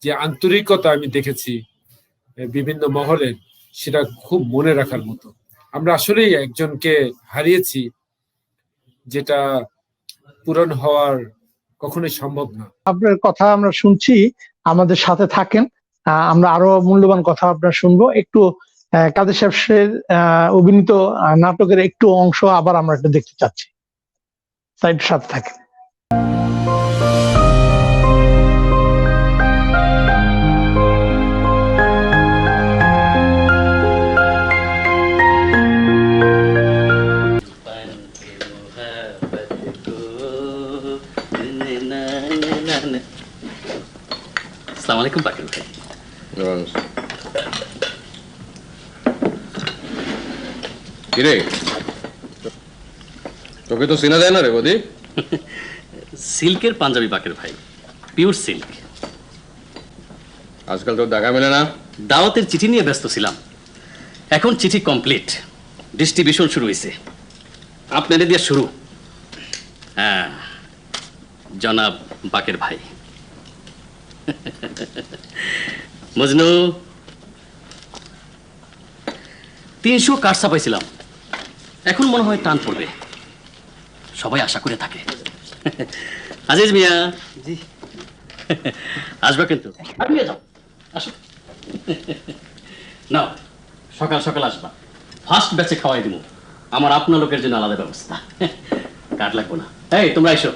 যে আন্তরিকতা আমি দেখেছি বিভিন্ন মহলে, সেটা খুব মনে রাখার মতো। আমরা আসলেই একজনকে হারিয়েছি, যেটা পূরণ হওয়ার কখনোই সম্ভব না। আপনার কথা আমরা শুনছি, আমাদের সাথে থাকেন, আমরা আরো মূল্যবান কথা আপনার শুনবো। একটু কাদের সাহেবের অভিনীত নাটকের একটু অংশ আবার আমরা একটু দেখতে চাচ্ছি। তাই একটু সাথে থাকে। আসসালামু আলাইকুম বাকের ভাই। কিরে তোকে তো চিনা যায় না রে বদি। সিল্কের পাঞ্জাবি বাকের ভাই, পিওর সিল্ক। আজকাল তোর দেখা মেলে না। দাওয়াতের চিঠি নিয়ে ব্যস্ত ছিলাম, এখন চিঠি কমপ্লিট, ডিস্ট্রিবিউশন শুরু হয়েছে, আপনাদের দিয়ে শুরু। হ্যাঁ, জনাব বাকের ভাই। মজনু 300 কার্ড ছাপাইছিলাম, এখন মনে হয় টান পড়বে, সবাই আশা করে থাকে। আজিজ মিয়া, জি আসবা কিন্তু, আপনি যাও, আসো। না, সকাল সকাল আসবা, ফার্স্ট ব্যাচে খাওয়াই দিব, আমার আপনার লোকের জন্য আলাদা ব্যবস্থা। কার্ড লাগবো না, এই তোমরা এসো।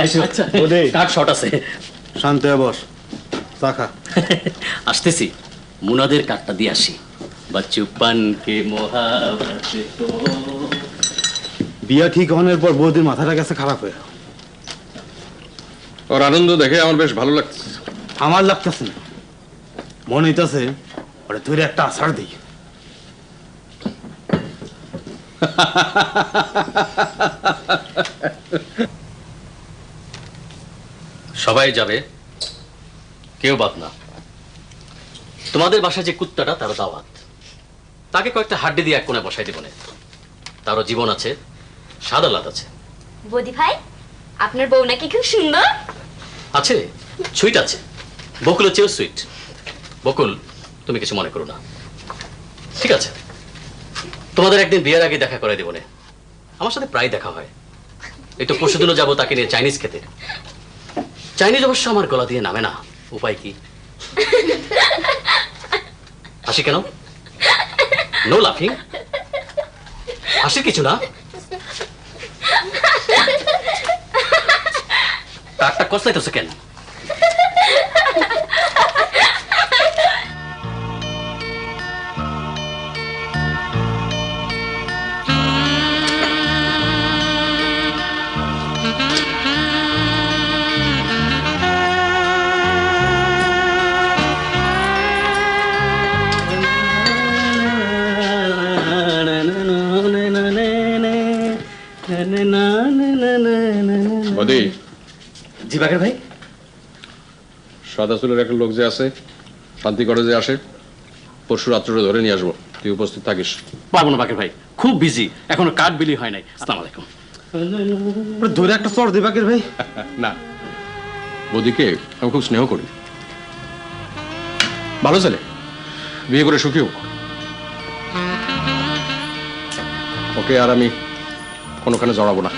আচ্ছা, কার্ড শর্ট আছে, শান্তি বস, টাকা আসতেছি, মুনাদের কার্ডটা দিয়ে আসি। বাচ্চুপান কে মোহাবত কো। বিয়া ঠিক হওয়ার পর বৌদির মাথাটা গেছে খারাপ হয়ে। ওর আনন্দ দেখে আমার বেশ ভালো লাগছে। আমার লাগতেছে না, মনে হইতাছে ওরে তুই একটা আছাড় দিই। সবাই যাবে, কেউ বাদ না। তোমাদের বাসায় যে কুত্তাটা, তারও দাওয়াত, তাকে কয়েকটা হাড্ডি দিয়ে এক কোণে বসাই দেব না, তারও জীবন আছে, স্বাদ আলাদ আছে। বদি ভাই, আপনার বউ নাকি খুব সুন্দর? আছে, সুইট আছে, বকুলের চেয়েও সুইট। বকুল, তুমি কিছু মনে করো না, ঠিক আছে? তোমাদের একদিন বিয়ের আগে দেখা করে দেব না, আমার সাথে প্রায় দেখা হয়। এই তো পরশুদিনও যাবো তাকে নিয়ে চাইনিজ খেতে। চাইনিজ অবশ্য আমার গলা দিয়ে নামে না, উপায় কি? হাসি কেন? নো লাফিং, হাসির কিছু না। কাকটা কসলাইতেছে কেন? বদি, জি বাকের ভাই। সাদা চুলের একটা লোক যে আছে, শান্তি করে যে আসে, পরশু রাত্রে ধরে নিয়ে আসবো, তুই উপস্থিত থাকিস। পারবো না বাকের ভাই, খুব বিজি, এখনো কার্ড বিলি হয় নাই। আসসালামু আলাইকুম। ধরে একটা চর দিই বাকির ভাই। না, বদিকে আমি খুব স্নেহ করি, ভালো ছেলে, বিয়ে করে সুখী হোক। ওকে আর আমি কোনোখানে জড়াবো না।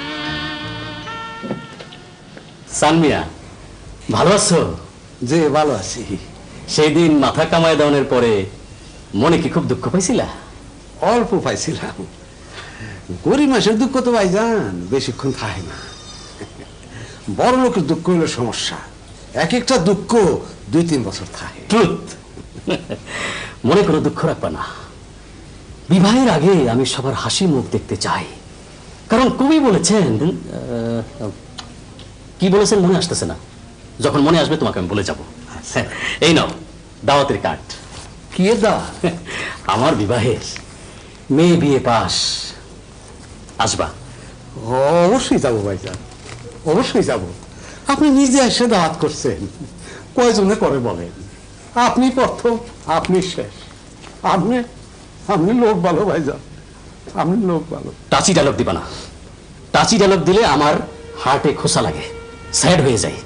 সানমিয়া, ভালো আছো? যে ভালো আছি। সেই দিন মাথা কামায় দেওয়ার পরে মনে কি খুব দুঃখ পাইছিলা? অল্প পাইছিলাম, গরিব মাসের দুঃখ তো ভাইজান বেশিক্ষণ থাকে না। বড় লোকের দুঃখ হলো সমস্যা, এক একটা দুঃখ 2-3 বছর থাকে। ট্রুথ। মনে কোনো দুঃখ রাখবা না, বিবাহের আগে আমি সবার হাসি মুখ দেখতে চাই, কারণ কবি বলেছেন, কি বলেছেন মনে আসতেছে না, যখন মনে আসবে তোমাকে আমি বলে যাব। এই নাও দাওয়াতের কার্ড। কি দা? আমার বিবাহের, মেয়ে বিয়ে পাস, আসবা? অবশ্যই যাবো ভাইজান, অবশ্যই যাব। আপনি নিজে এসে দাওয়াত করছেন, কয়জনে করে বলেন? আপনি প্রথম, আপনি শেষ। আপনি আপনি লোক ভালো ভাইজান, আপনি লোক ভালো। টাচি ডায়লগ দিবা না, টাচি ডায়লগ দিলে আমার হার্টে খোসা লাগে, স্যাড হয়ে যায়।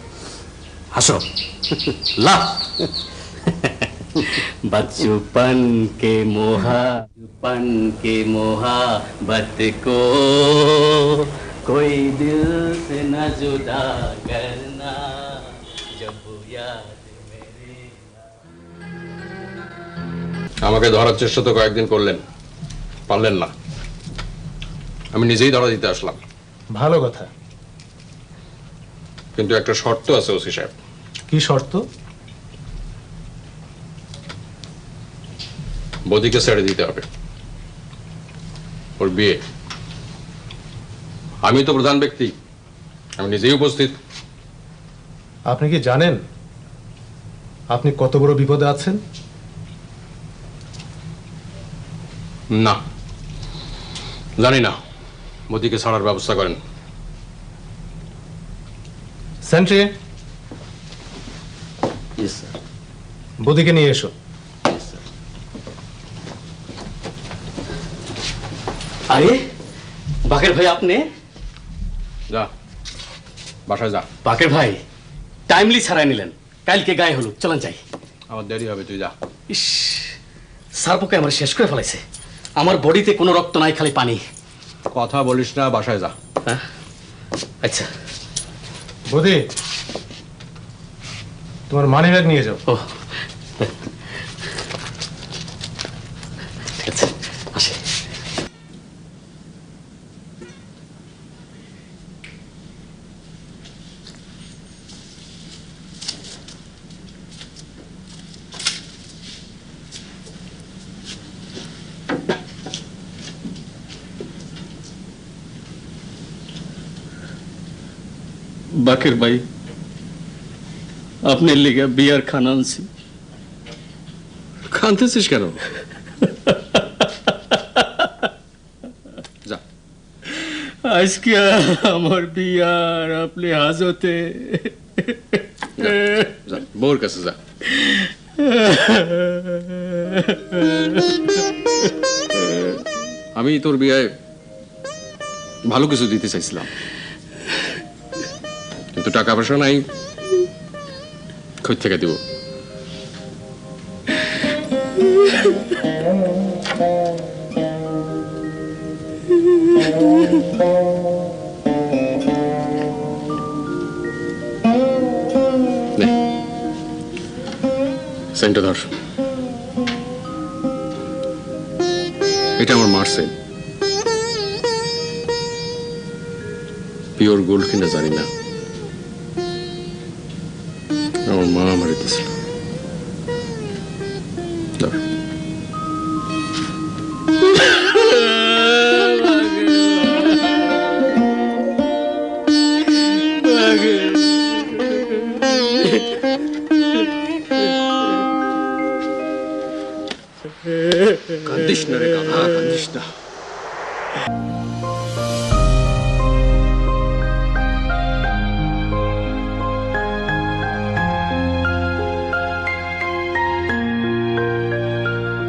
হাসো, লাভ। बचपन के मोहब्बत को कोई दिल से न जुदा करना, जब याद मेरे। আমাকে ধরার চেষ্টা তো কয়েকদিন করলেন, পারলেন না। আমি নিজেই ধরা দিতে আসলাম। ভালো কথা। কিন্তু একটা শর্ত আছে ওসি সাহেব। কি শর্ত? বদিকে ছেড়ে দিতে হবে, ওর বিয়ে। আমি তো প্রধান ব্যক্তি, আমি নিজেই উপস্থিত। আপনি কি জানেন আপনি কত বড় বিপদে আছেন? না, জানি না। বদিকে ছাড়ার ব্যবস্থা করেন। সেন্ট্রি, ইয়েস স্যার, বদিকে নিয়ে এসো। Yes sir. আরে বাকের ভাই, আপনি? যা বাসায় যা। বাকের ভাই টাইমলি ছাড়াই নিলেন, কালকে গায়ে হলুদ, চলেন যাই। আমার দেরি হবে, তুই যা। ইস, সারপোকে আমার শেষ করে ফেলাইছে। আমার বডিতে কোনো রক্ত নাই, খালি পানি। কথা বলিস না, বাসায় যা। হ্যাঁ আচ্ছা। বদি, তোমার মানি ব্যাগ নিয়ে যাও। ও ঠিক আছে, আসি। বাকের ভাই, আপনার লিগে বিয়ার খানা আনছি। কাঁদতেছিস কেন? যা। আজকে আমার বিয়ার আপনি হাজতে। যা, বউর কাছে যা। আমি তোর বিয়ায় ভালো কিছু দিতে চাইছিলাম, কিন্তু টাকা পয়সা নাই, খোঁজ থেকে দিব। নে, সেন্টে ধর। এটা আমার মার সেন্ট। পিওর গোল্ড কিনা জানি না, আমার মা আমার দিয়েছিল। ধর। কান্দিস না রে গাধা, কান্দিস না।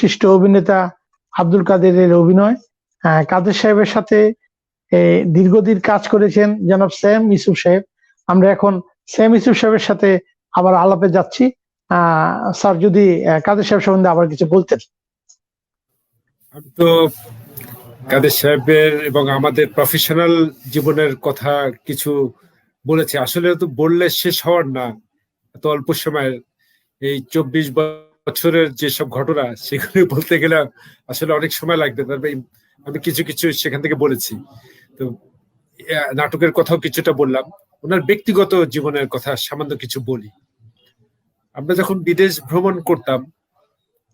বিশিষ্ট অভিনেতা আব্দুল কাদেরের অভিনয়। কাদের সাহেবের সাথে দীর্ঘদিন কাজ করেছেন জনাব স্যাম ইউসুফ সাহেব। আমরা এখন স্যাম ইউসুফ সাহেবের সাথে আবার আলাপে যাচ্ছি। স্যার, যদি কাদের সাহেব সম্বন্ধে আবার কিছু বলতেন। আমি তো কাদের সাহেবের এবং আমাদের প্রফেশনাল জীবনের কথা কিছু বলেছি। আসলে তো বললে শেষ হওয়ার না, এত অল্প সময়ের এই 24 বছরের যেসব ঘটনা, সেগুলো বলতে গেলে আসলে অনেক সময় লাগবে। তবে আমি কিছু কিছু সেখান থেকে বলেছি। তো নাটকের কথাও কিছুটা বললাম, ওনার ব্যক্তিগত জীবনের কথা সামান্য কিছু বলি। আমরা যখন বিদেশ ভ্রমণ করতাম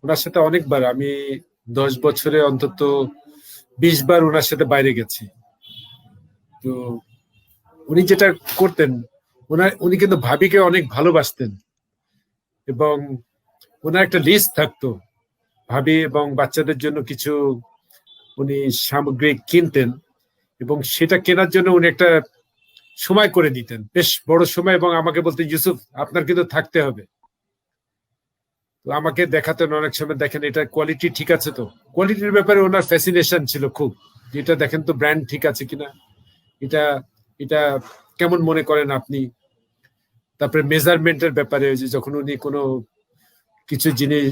ওনার সাথে অনেকবার, আমি 10 বছরে অন্তত 20 বার ওনার সাথে বাইরে গেছি। তো উনি যেটা করতেন, উনি কিন্তু ভাবিকে অনেক ভালোবাসতেন এবং ওনার একটা লিস্ট থাকতো ভাবি এবং বাচ্চাদের জন্য কিছু উনি সামগ্রী কিনতেন এবং সেটা কেনার জন্য উনি একটা সময় করে দিতেন, বেশ বড় সময়, এবং আমাকে বলতেন, ইউসুফ আপনার কিন্তু থাকতে হবে। তো আমাকে দেখাতেন অনেক সময়, দেখেন এটা কোয়ালিটি ঠিক আছে। তো কোয়ালিটির ব্যাপারে ওনার ফ্যাসিনেশন ছিল খুব, যেটা দেখেন তো ব্র্যান্ড ঠিক আছে কিনা, এটা এটা কেমন মনে করেন আপনি। তারপরে মেজারমেন্টের ব্যাপারে, যে যখন উনি কোনো কিছু জিনিস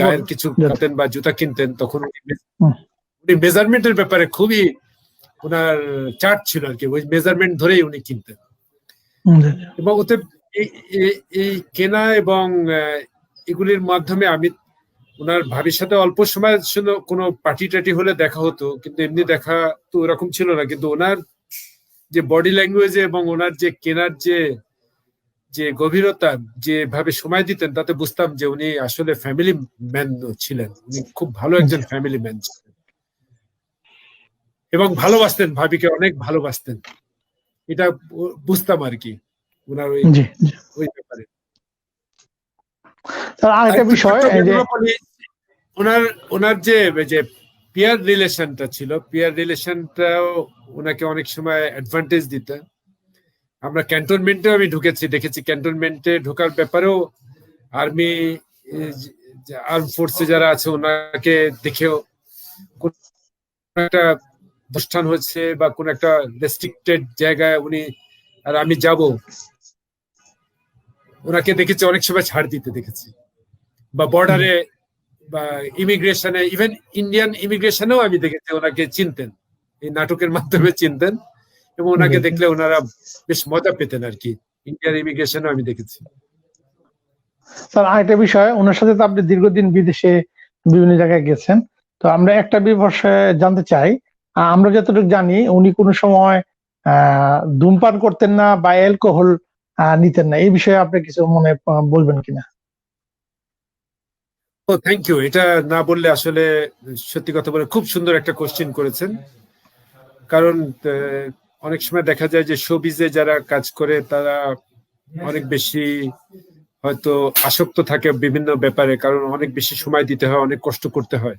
গায়ের কিছু কিনতেন বা জুতা কিনতেন, তখন উনি মেজারমেন্টের ব্যাপারে খুবই ওনার চার্ট ছিল আর কি। ওই মেজারমেন্ট ধরেই উনি কিনতেন এবং ওতে এই কেনা এবং এগুলির মাধ্যমে আমি ওনার ভাবির সাথে অল্প সময়ের জন্য কোনো পার্টি টাটি হলে দেখা হতো, কিন্তু এমনি দেখা তো ওরকম ছিল না। কিন্তু ওনার যে বডি ল্যাঙ্গুয়েজে এবং ওনার যে কেনার যে যে গভীরতা, যেভাবে সময় দিতেন, তাতে বুঝতাম যে উনি আসলে ফ্যামিলি ম্যান ছিলেন। উনি খুব ভালো একজন ফ্যামিলি ম্যান ছিলেন এবং ভালোবাসতেন, ভাবিকে অনেক ভালোবাসতেন। এটা বুঝতাম আর কি ওনার ওই জি জি। ওই ব্যাপারে। স্যার আরেকটা বিষয় এই যে ওনার ওনার যে যে পিয়ার রিলেশনটা ছিল, পিয়ার রিলেশনটাও ওনাকে অনেক সময় অ্যাডভান্টেজ দিতেন। আমরা ক্যান্টনমেন্টে আমি ঢুকেছি, দেখেছি ক্যান্টনমেন্টে ঢোকার ব্যাপারেও আর্মি আর্ম ফোর্সে যারা আছে ওনাকে দেখেও কোন একটা অনুষ্ঠান হচ্ছে বা কোন একটা রেস্ট্রিক্টেড জায়গায় উনি আর আমি যাব, ওনাকে দেখেছি অনেক সময় ছাড় দিতে দেখেছি, বা বর্ডারে বা ইমিগ্রেশনে, ইভেন ইন্ডিয়ান ইমিগ্রেশনেও আমি দেখেছি ওনাকে চিনতেন, এই নাটকের মাধ্যমে চিনতেন এবং ওনাকে দেখলে ওনারা বেশ মজা পেতেন আর কি। ইন্ডিয়ান ইমিগ্রেশনেও আমি দেখেছি। স্যার আরেকটা বিষয়, ওনার সাথে তো আপনি দীর্ঘদিন বিদেশে বিভিন্ন জায়গায় গেছেন, তো আমরা একটা বিষয়ে জানতে চাই। আমরা যতটুকু জানি উনি কোনো সময় ধূমপান করতেন না বা অ্যালকোহল নিতেন না, এই বিষয়ে আপনি কিছু মনে বলবেন কিনা? ও থ্যাংক ইউ, এটা না বললে আসলে সত্যি কথা বলে খুব সুন্দর একটা কোশ্চেন করেছেন। কারণ অনেক সময় দেখা যায় যে শোবিজে যারা কাজ করে তারা অনেক বেশি হয়তো আসক্ত থাকে বিভিন্ন ব্যাপারে, কারণ অনেক বেশি সময় দিতে হয়, অনেক কষ্ট করতে হয়।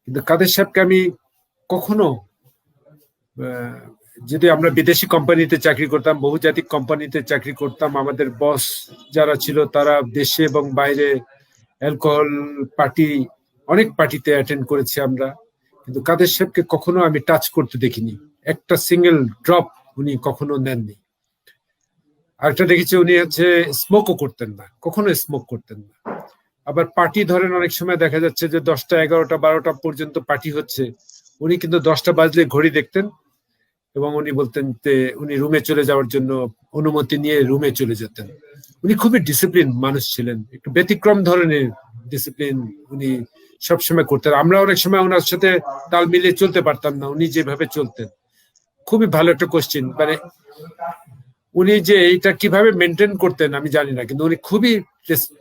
কিন্তু কাদের সাহেবকে আমি কখনো, যদি আমরা বিদেশি কোম্পানিতে চাকরি করতাম, বহুজাতিক কোম্পানিতে চাকরি করতাম, আমাদের বস যারা ছিল তারা দেশে এবং বাইরে অ্যালকোহল পার্টি, অনেক পার্টিতে অ্যাটেন্ড করেছি আমরা, কিন্তু কাদের সাহেবকে কখনো আমি টাচ করতে দেখিনি, একটা সিঙ্গেল ড্রপ উনি কখনো নেননি। আরেকটা দেখেছি উনি হচ্ছে স্মোকও করতেন না, কখনো স্মোক করতেন না। আবার পার্টি ধরেন অনেক সময় দেখা যাচ্ছে যে 10টা 11টা 12টা পর্যন্ত পার্টি হচ্ছে, উনি কিন্তু 10টা বাজলে ঘড়ি দেখতেন এবং উনি বলতেন যে উনি রুমে চলে যাওয়ার জন্য অনুমতি নিয়ে রুমে চলে যেতেন। উনি খুবই ডিসিপ্লিন মানুষ ছিলেন, একটু ব্যতিক্রম ধরনের ডিসিপ্লিন উনি সবসময় করতেন। আমরা অনেক সময় ওনার সাথে তাল মিলিয়ে চলতে পারতাম না, উনি যেভাবে চলতেন। খুবই ভালো একটা কোশ্চেন, মানে উনি যে এইটা কিভাবে মেনটেন করতেন আমি জানি না, কিন্তু উনি খুবই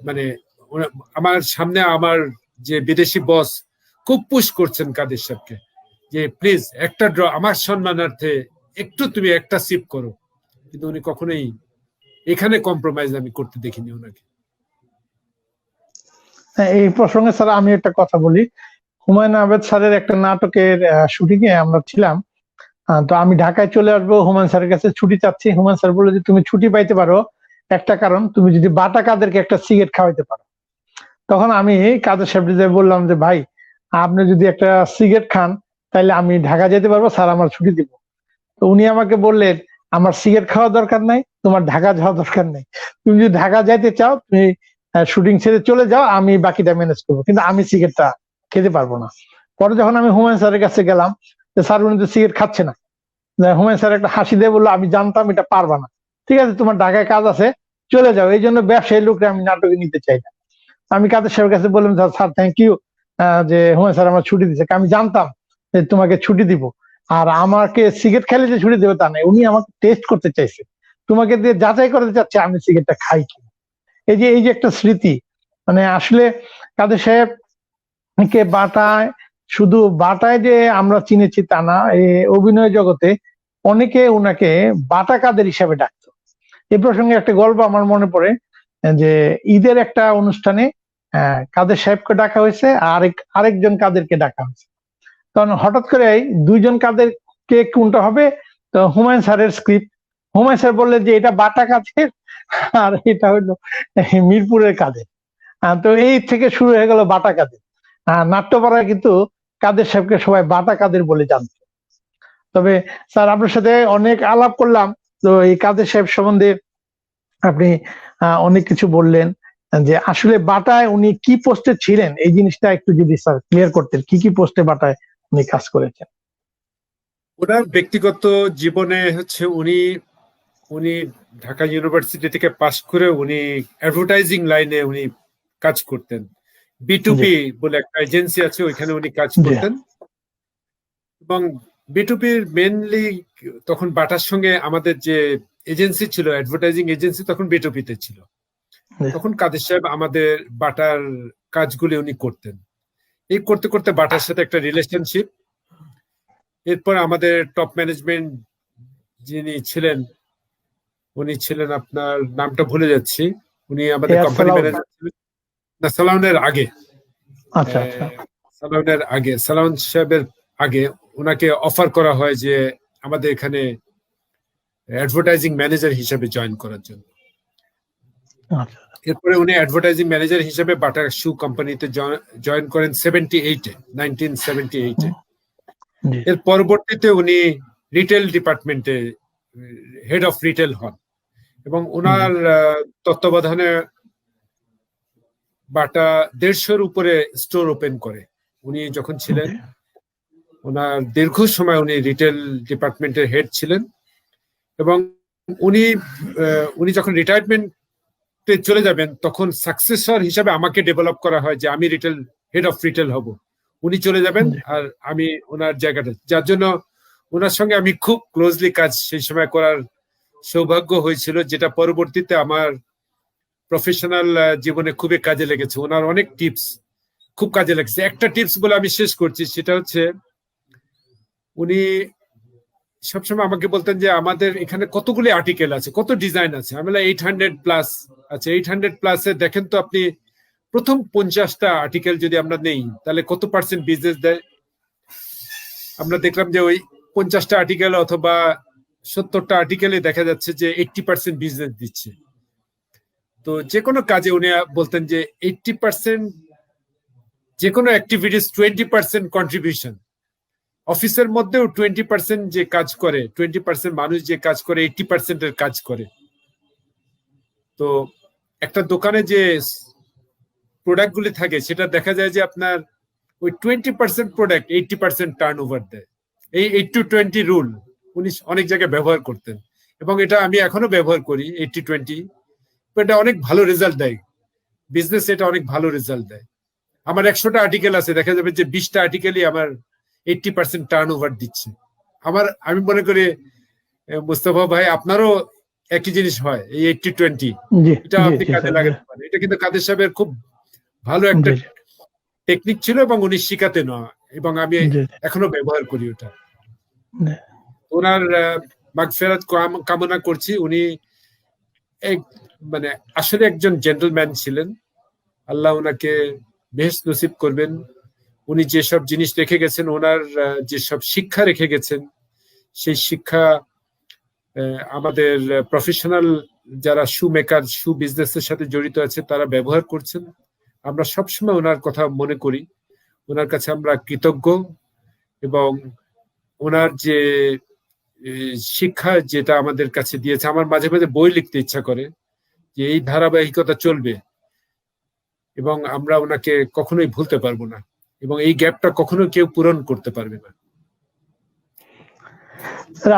মানে আমার সামনে আমার যে বিদেশি বস খুব পুশ করছেন কাদের সাহেবকে যে প্লিজ একটা ড্র, আমার সম্মানার্থে একটু তুমি একটা সিপ করো, কিন্তু উনি কখনোই এখানে কম্প্রোমাইজ আমি করতে দেখিনি ওনাকে। এই প্রসঙ্গে স্যার আমি একটা কথা বলি। হুমায়ুন আহমেদ স্যারের একটা নাটকের শুটিং এ আমরা ছিলাম, তো আমি ঢাকায় চলে আসবো, হুমায়ুন স্যারের কাছে ছুটি চাচ্ছি। হুমায়ুন স্যার বললো যে তুমি ছুটি পাইতে পারো একটা কারণ, তুমি যদি বাটা কাদেরকে একটা সিগারেট খাওয়াইতে পারো। তখন আমি কাদের সাহেবকে বললাম যে ভাই, আপনি যদি একটা সিগারেট খান তাহলে আমি ঢাকা যেতে পারবো, স্যার আমার ছুটি দিব। তো উনি আমাকে বললেন আমার সিগারেট খাওয়া দরকার নাই, তোমার ঢাকা যাওয়া দরকার নেই, তুমি যদি ঢাকা যাইতে চাও তুমি শুটিং ছেড়ে চলে যাও, আমি বাকিটা ম্যানেজ করবো, কিন্তু আমি সিগারেটটা খেতে পারবো না। পরে যখন আমি হুমায়ুন স্যারের কাছে গেলাম, স্যার উনি তো সিগারেট খাচ্ছে না, হুমায়ুন স্যার একটা হাসি দিয়ে বললো আমি জানতাম এটা পারবা না, ঠিক আছে তোমার ঢাকায় কাজ আছে চলে যাও, এই জন্য ব্যবসায়ী লোকরা আমি নাটকে নিতে চাই না। আমি কাদের সাহেবের কাছে বললাম স্যার থ্যাংক ইউ, যে হুমায়ুন স্যার আমার ছুটি দিচ্ছে, আমি জানতাম যে তোমাকে ছুটি দিব, আর আমাকে সিগারেট খেলে যে ছুটি দেবে তা নাই, উনি আমাকে টেস্ট করতে চাইছে, তোমাকে দিয়ে যাচাই করতে চাচ্ছে আমি সিগারেটটা খাই কি। এই যে একটা স্মৃতি, মানে আসলে কাদের সাহেব কে বাটায়, শুধু বাটায় যে আমরা চিনেছি তা না, এই অভিনয় জগতে অনেকে ওনাকে বাটা কাদের হিসাবে ডাকতো। এই প্রসঙ্গে একটা গল্প আমার মনে পড়ে, যে ঈদের একটা অনুষ্ঠানে কাদের সাহেবকে ডাকা হয়েছে, আর আরেকজন কাদেরকে ডাকা হয়েছে। তখন হঠাৎ করে দুইজন কাদের কে কোনটা হবে, তো হুমায়ুন স্যারের স্ক্রিপ্ট, হুমায়ুন স্যার বললেন যে এটা বাটা কাদের আর এটা হইলো মিরপুরের কাদের। তো এই থেকে শুরু হয়ে গেল বাটা কাদের। নাট্যপাড়ায় কিন্তু কাদের সাহেবকে সবাই বাটা কাদের বলে জানত। তবে স্যার আপনার সাথে অনেক আলাপ করলাম, তো এই কাদের সাহেব সম্বন্ধে আপনি অনেক কিছু বললেন, যে আসলে বাটায় উনি কি পোস্টে ছিলেন এই জিনিসটা একটু যদি স্যার ক্লিয়ার করতেন, কি পোস্টে বাটায় উনি কাজ করেছেন। ওনার ব্যক্তিগত জীবনে হচ্ছে উনি ঢাকা ইউনিভার্সিটি থেকে পাশ করে উনি অ্যাডভার্টাইজিং লাইনে উনি কাজ করতেন, বিটুপি বলে একটা এজেন্সি আছে, ওইখানে উনি কাজ করতেন। এবং বিটুপির মেনলি তখন বাটার সঙ্গে আমাদের যে এজেন্সি ছিল, অ্যাডভার্টাইজিং এজেন্সি, তখন বিটুপিতে ছিল। তখন কাদের সাহেব আমাদের বাটার কাজগুলি উনি করতেন। এই করতে করতে বাটার সাথে একটা রিলেশনশিপ। এরপর আমাদের টপ ম্যানেজমেন্ট যিনি ছিলেন, উনি ছিলেন, আপনার নামটা ভুলে যাচ্ছি, উনি আমাদের কোম্পানি ম্যানেজার ছিলেন না, সালাউনের আগে, সালাউনের আগে, সালাউন সাহেবের আগে ওনাকে অফার করা হয় যে আমাদের এখানে অ্যাডভার্টাইজিং ম্যানেজার হিসেবে জয়েন করার জন্য। এরপরে উনি অ্যাডভার্টাইজিং ম্যানেজার হিসেবে বাটা শু কোম্পানিতে জয়েন করেন 1978-এ। এর পরবর্তীতে উনি রিটেল ডিপার্টমেন্টে হেড অফ রিটেল হন এবং ওনার তত্ত্বাবধানে বাটা 150-র উপরে স্টোর ওপেন করে। উনি যখন ছিলেন, ওনার দীর্ঘ সময় উনি রিটেল ডিপার্টমেন্টের হেড ছিলেন এবং উনি যখন রিটায়ারমেন্টে চলে যাবেন তখন সাকসেসর হিসাবে আমাকে ডেভেলপ করা হয় যে আমি হেড অফ রিটেল হব। উনি চলে যাবেন আর আমি ওনার জায়গাটা, যার জন্য ওনার সঙ্গে আমি খুব ক্লোজলি কাজ সেই সময় করার সৌভাগ্য হয়েছিল, যেটা পরবর্তীতে আমার প্রফেশনাল জীবনে খুবই কাজে লেগেছে। ওনার অনেক টিপস খুব কাজে লেগেছে। একটা টিপস বলে আমি শেষ করছি, সেটা হচ্ছে উনি সবসময় আমাকে বলতেন যে আমাদের এখানে কতগুলি আর্টিকেল আছে, কত ডিজাইন আছে। আমি 800+ আছে, 800+-এ দেখেন তো আপনি প্রথম 50টা আর্টিকেল যদি আমরা নেই তাহলে কত পার্সেন্ট বিজনেস দেয়। আমরা দেখলাম যে ওই 50টা আর্টিকেল অথবা 70টা আর্টিকেলে দেখা যাচ্ছে যে 80% বিজনেস দিচ্ছে। তো যে কোনো কাজে উনি বলতেন যে 80%, যে কোনো অ্যাক্টিভিটিস 20% কন্ট্রিবিউশন। অফিসের মধ্যেও 20% যে কাজ করে, 20% মানুষ যে কাজ করে 80%-এর কাজ করে। তো একটা দোকানে যে প্রোডাক্টগুলি থাকে সেটা দেখা যায় যে আপনার ওই 20% প্রোডাক্ট 80% টার্ন ওভার দেয়। এই 80-20 রুল উনি অনেক জায়গায় ব্যবহার করতেন এবং এটা আমি এখনো ব্যবহার করি। 80-20 এটা অনেক ভালো রেজাল্ট দেয় বিজনেস, এটা অনেক ভালো রেজাল্ট দেয়। আমার 100টা আর্টিকেল আছে, দেখা যাবে যে 20টা আর্টিকেলই আমার 80% টার্ন ওভার দিচ্ছে। আমি মনে করি মুস্তাফা ভাই আপনারও একই জিনিস হয়, এই 80-20, এটা আপনি কাজে লাগাতে পারেন। এটা কিন্তু কাদের সাহেবের খুব ভালো একটা টেকনিক ছিল এবং উনি শিখাতেন এবং আমি এখনো ব্যবহার করি ওটা। ওনার মাগফিরাত কামনা করছি। উনি মানে আসলে একজন জেন্টলম্যান ছিলেন। আল্লাহ ওনাকে বেহেশত নসিব করবেন। উনি যেসব জিনিস রেখে গেছেন, ওনার যেসব শিক্ষা রেখে গেছেন, সেই শিক্ষা আমাদের প্রফেশনাল যারা শু মেকার, শু বিজনেসের সাথে জড়িত আছে তারা ব্যবহার করছেন। আমরা সবসময় ওনার কথা মনে করি, ওনার কাছে আমরা কৃতজ্ঞ এবং ওনার যে শিক্ষা যেটা আমাদের কাছে দিয়েছে, আমার মাঝে মাঝে বই লিখতে ইচ্ছা করে যে এই ধারাবাহিকতা চলবে এবং আমরা ওনাকে কখনোই ভুলতে পারবো না এবং এই গ্যাপটা কখনো কেউ পূরণ করতে পারবে না।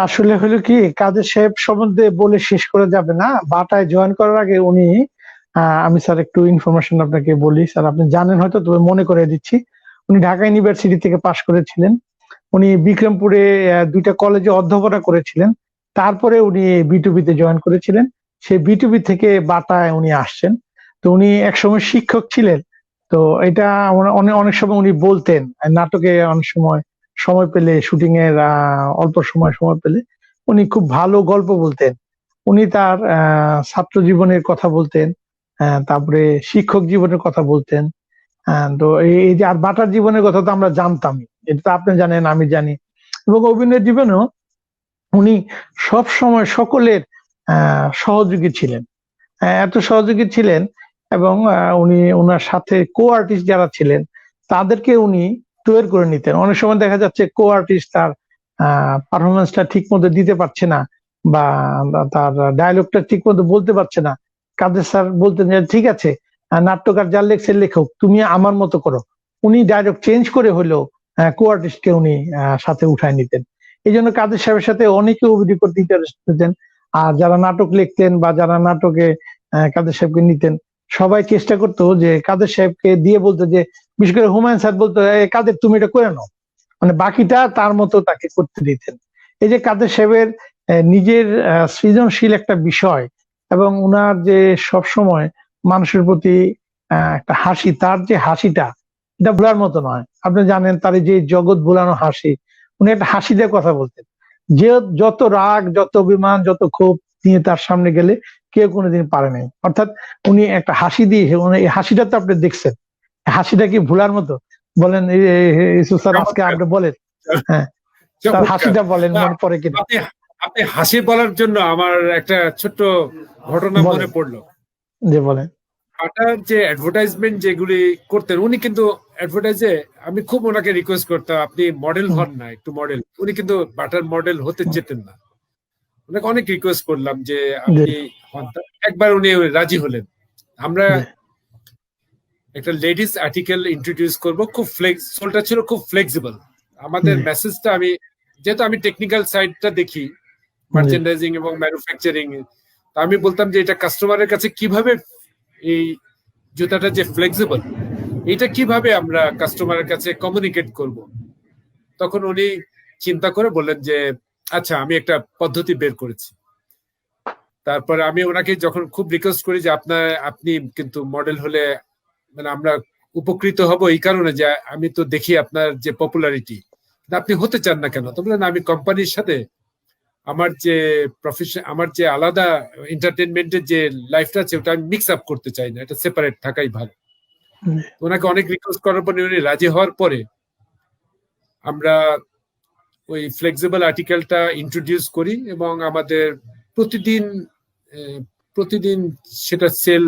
আসলে হলো কি, কাদের সাহেব সম্বন্ধে বলে শেষ করা যাবে না। বাটায় জয়েন করার আগে উনি, আমি স্যার একটু ইনফরমেশন আপনাকে বলি, স্যার আপনি জানেন হয়তো, তবে মনে করে দিচ্ছি। উনি ঢাকা ইউনিভার্সিটি থেকে পাশ করেছিলেন। উনি বিক্রমপুরে 2টা কলেজে অধ্যাপনা করেছিলেন। তারপরে উনি বিটুবিতে জয়েন করেছিলেন। সেই বিটুবি থেকে বাটায় উনি আসছেন। তো উনি একসময় শিক্ষক ছিলেন। তো এটা অনেক সময় উনি বলতেন, নাটকে অনেক সময় পেলে, শুটিং এর অল্প সময় পেলে উনি খুব ভালো গল্প বলতেন। উনি তার ছাত্র জীবনের কথা বলতেন, তারপরে শিক্ষক জীবনের কথা বলতেন। তো এই যে আর বাটার জীবনের কথা তো আমরা জানতামই, এটা তো আপনি জানেন, আমি জানি। এবং অভিনয় জীবনেও উনি সব সময় সকলের সহযোগী ছিলেন, এত সহযোগী ছিলেন। এবং উনি ওনার সাথে কো আর্টিস্ট যারা ছিলেন তাদেরকে উনি তৈরি করে নিতেন। অনেক সময় দেখা যাচ্ছে কো আর্টিস্ট তার পারফরমেন্সটা ঠিক মতো দিতে পারছে না বা তার ডায়লগটা ঠিক মতো বলতে পারছে না। কাদের স্যার বলতেন যে ঠিক আছে, নাট্যকার যার লেখছে লেখক, তুমি আমার মতো করো। উনি ডায়লগ চেঞ্জ করে হলেও কো আর্টিস্টকে উনি সাথে উঠায় নিতেন। এই জন্য কাদের সাহেবের সাথে অনেকে অভিনয় করতে ইন্টারেস্ট পেতেন। আর যারা নাটক লিখতেন বা যারা নাটকে কাদের সাহেবকে নিতেন, সবাই চেষ্টা করতো যে কাদের সাহেবকে দিয়ে বলতো, যে বিশেষ করে হুমায়ুন স্যার বলতো, কাদের তুমি এটা করে নাও, মানে বাকিটা তার মতো তাকে করতে দিতেন। এই যে কাদের সাহেবের নিজের সৃজনশীল একটা বিষয় এবং উনার যে সবসময় মানুষের প্রতি একটা হাসি, তার যে হাসিটা এটা ভোলার মতো নয়। আপনি জানেন তার এই যে জগৎ ভোলানো হাসি, উনি একটা হাসি দিয়ে কথা বলতেন। যে যত রাগ, যত অভিমান, যত ক্ষোভ নিয়ে তার সামনে গেলে কেউ কোনোদিন পারে নাই। অর্থাৎ উনি একটা হাসি দিয়ে, এই হাসিটা তো আপনি দেখছেন, হাসিটা কি ভোলার মতো? বলেন ইউসুফ স্যার, আজকে আপনি বলেন, হ্যাঁ তার হাসিটা বলেন, মনে পড়ে কিনা? আপনি হাসি বলার জন্য আমার একটা ছোট্ট ঘটনা মনে পড়লো। যে বলেন। বাটার যে অ্যাডভার্টাইজমেন্ট যেগুলি করতেন, উনি কিন্তু অ্যাডভার্টাইজে আমি খুব ওনাকে রিকোয়েস্ট করতাম, আপনি মডেল হন না, একটু মডেল। উনি কিন্তু বাটার মডেল হতে যেতেন না। ওনাকে অনেক রিকোয়েস্ট করলাম যে আপনি হন। একবার উনি রাজি হলেন। আমরা একটা লেডিস আর্টিকেল ইন্ট্রোডিউস করব, খুব সোলটা ছিল খুব ফ্লেক্সিবল। আমাদের মেসেজটা, আমি যেহেতু আমি টেকনিক্যাল সাইডটা দেখি, মার্চেন্ডাইজিং এবং ম্যানুফ্যাকচারিং, আমি বলতাম যে এটা কাস্টমারের কাছে কিভাবে, এই জুতাটা যে ফ্লেক্সিবল, এটা কিভাবে আমরা কাস্টমারের কাছে কমিউনিকেট করব। তখন উনি চিন্তা করে বললেন যে আচ্ছা, আমি একটা পদ্ধতি বের করেছি। তারপরে আমি ওনাকে যখন খুব রিকোয়েস্ট করি যে আপনি কিন্তু মডেল হলে মানে আমরা উপকৃত হব, এই কারণে যে আমি তো দেখি আপনার যে পপুলারিটি, আপনি হতে চান না কেন? তো বললেন আমি কোম্পানির সাথে আমার যে প্রফেশন, আমার যে আলাদা এন্টারটেনমেন্টের যে লাইফটা আছে, ওটা আমি মিক্স আপ করতে চাই না, এটা সেপারেট থাকাই ভালো। ওনাকে অনেক রিকোয়েস্ট করার পরে উনি রাজি হওয়ার পরে আমরা ওই ফ্লেক্সিবল আর্টিকেলটা ইন্ট্রোডিউস করি এবং আমাদের প্রতিদিন সেটা সেল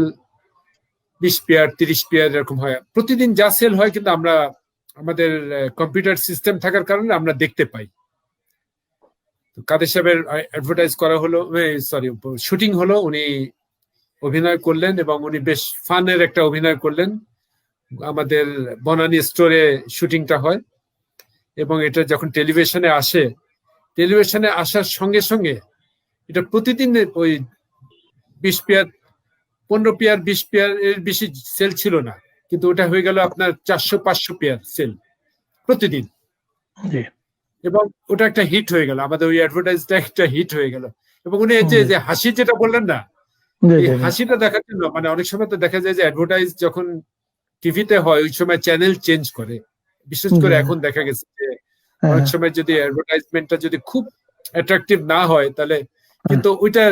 20 পেয়ার 30 পেয়ার এরকম হয় প্রতিদিন, যা সেল হয়। কিন্তু আমরা আমাদের কম্পিউটার সিস্টেম থাকার কারণে আমরা দেখতে পাই। কাদের সাহেবের অ্যাডভার্টাইজ করা হলো, শুটিং হলো, উনি অভিনয় করলেন এবং উনি বেশ ফানের একটা অভিনয় করলেন। আমাদের বনানী স্টোরে শুটিংটা হয় এবং এটা যখন টেলিভিশনে আসার সঙ্গে সঙ্গে এটা প্রতিদিন ওই 20 পেয়ার 15 পেয়ার 20 পেয়ার এর বেশি সেল ছিল না, কিন্তু ওটা হয়ে গেল আপনার 400-500 পেয়ার সেল প্রতিদিন। এবং ওটা একটা হিট হয়ে গেল, আমাদের ওই অ্যাডভার্টাইজটা একটা হিট হয়ে গেল। এবং উনি যে হাসি যেটা বললেন না, এই হাসিটা দেখার জন্য, মানে অনেক সময় তো দেখা যায় যে অ্যাডভার্টাইজ যখন টিভিতে হয় ওই সময় চ্যানেল চেঞ্জ করে। বিশেষ করে এখন দেখা গেছে যে অনেক সময় যদি অ্যাডভার্টাইজমেন্টটা যদি খুব অ্যাট্রাকটিভ না হয় তাহলে, কিন্তু ওইটা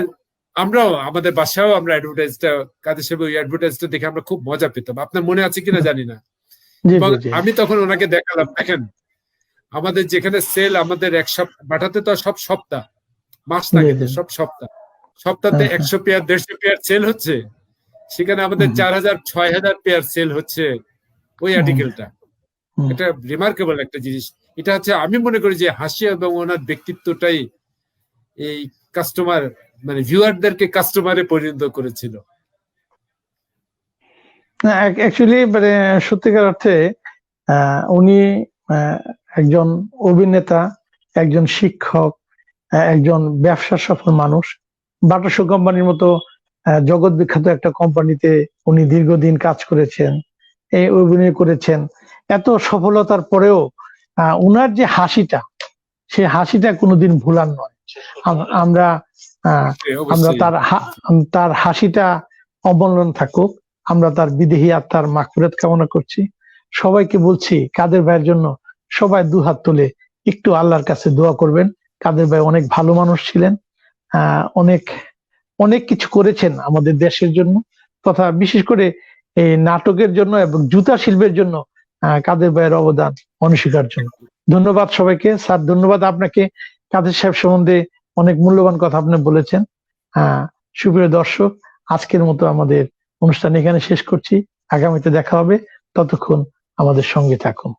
আমরাও আমাদের বাসায়ও আমরা অ্যাডভার্টাইজটা, কাদের সাহেব ওই অ্যাডভার্টাইজটা দেখে আমরা খুব মজা পেতাম। আপনার মনে আছে কিনা জানি না। এবং আমি তখন ওনাকে দেখালাম, দেখেন আমাদের যেখানে সেল, আমাদের এক সপ্তাহ বাটাতে তো সব সপ্তাহ মাস থাকে, সব সপ্তাহে 100 পেয়ার 150 পেয়ার সেল হচ্ছে, সেখানে আমাদের 4000-6000 পেয়ার সেল হচ্ছে ওই আর্টিকেলটা। এটা রিমার্কেবল একটা জিনিস। এটা হচ্ছে, আমি মনে করি যে হাসি এবং ওনার ব্যক্তিত্বটাই এই কাস্টমার, মানে ভিউয়ারদেরকে কাস্টমারে পরিণত করেছিল। অ্যাকচুয়ালি মানে সত্যিকার অর্থে উনি একজন অভিনেতা, একজন শিক্ষক, একজন ব্যবসা সফল মানুষ। বাটা শু কোম্পানির মতো জগৎ বিখ্যাত একটা কোম্পানিতে উনি দীর্ঘদিন কাজ করেছেন, এই অভিনয় করেছেন। এত সফলতার পরেও উনার যে হাসিটা, সেই হাসিটা কোনোদিন ভুলার নয়। আমরা তার হাসিটা অবলম্বন থাকুক। আমরা তার বিদেহী আত্মার মাগফিরাত কামনা করছি। সবাইকে বলছি, কাদের ভাইয়ের জন্য সবাই দুহাত তুলে একটু আল্লাহর কাছে দোয়া করবেন। কাদের ভাই অনেক ভালো মানুষ ছিলেন, অনেক কিছু করেছেন আমাদের দেশের জন্য, তথা বিশেষ করে এই নাটকের জন্য এবং জুতা শিল্পের জন্য কাদের ভাইয়ের অবদান অনস্বীকার্য। ধন্যবাদ সবাইকে। স্যার ধন্যবাদ আপনাকে, কাদের সাহেব সম্বন্ধে অনেক মূল্যবান কথা আপনি বলেছেন। সুপ্রিয় দর্শক, আজকের মতো আমাদের অনুষ্ঠান এখানে শেষ করছি। আগামীতে দেখা হবে, ততক্ষণ আমাদের সঙ্গে থাকুন।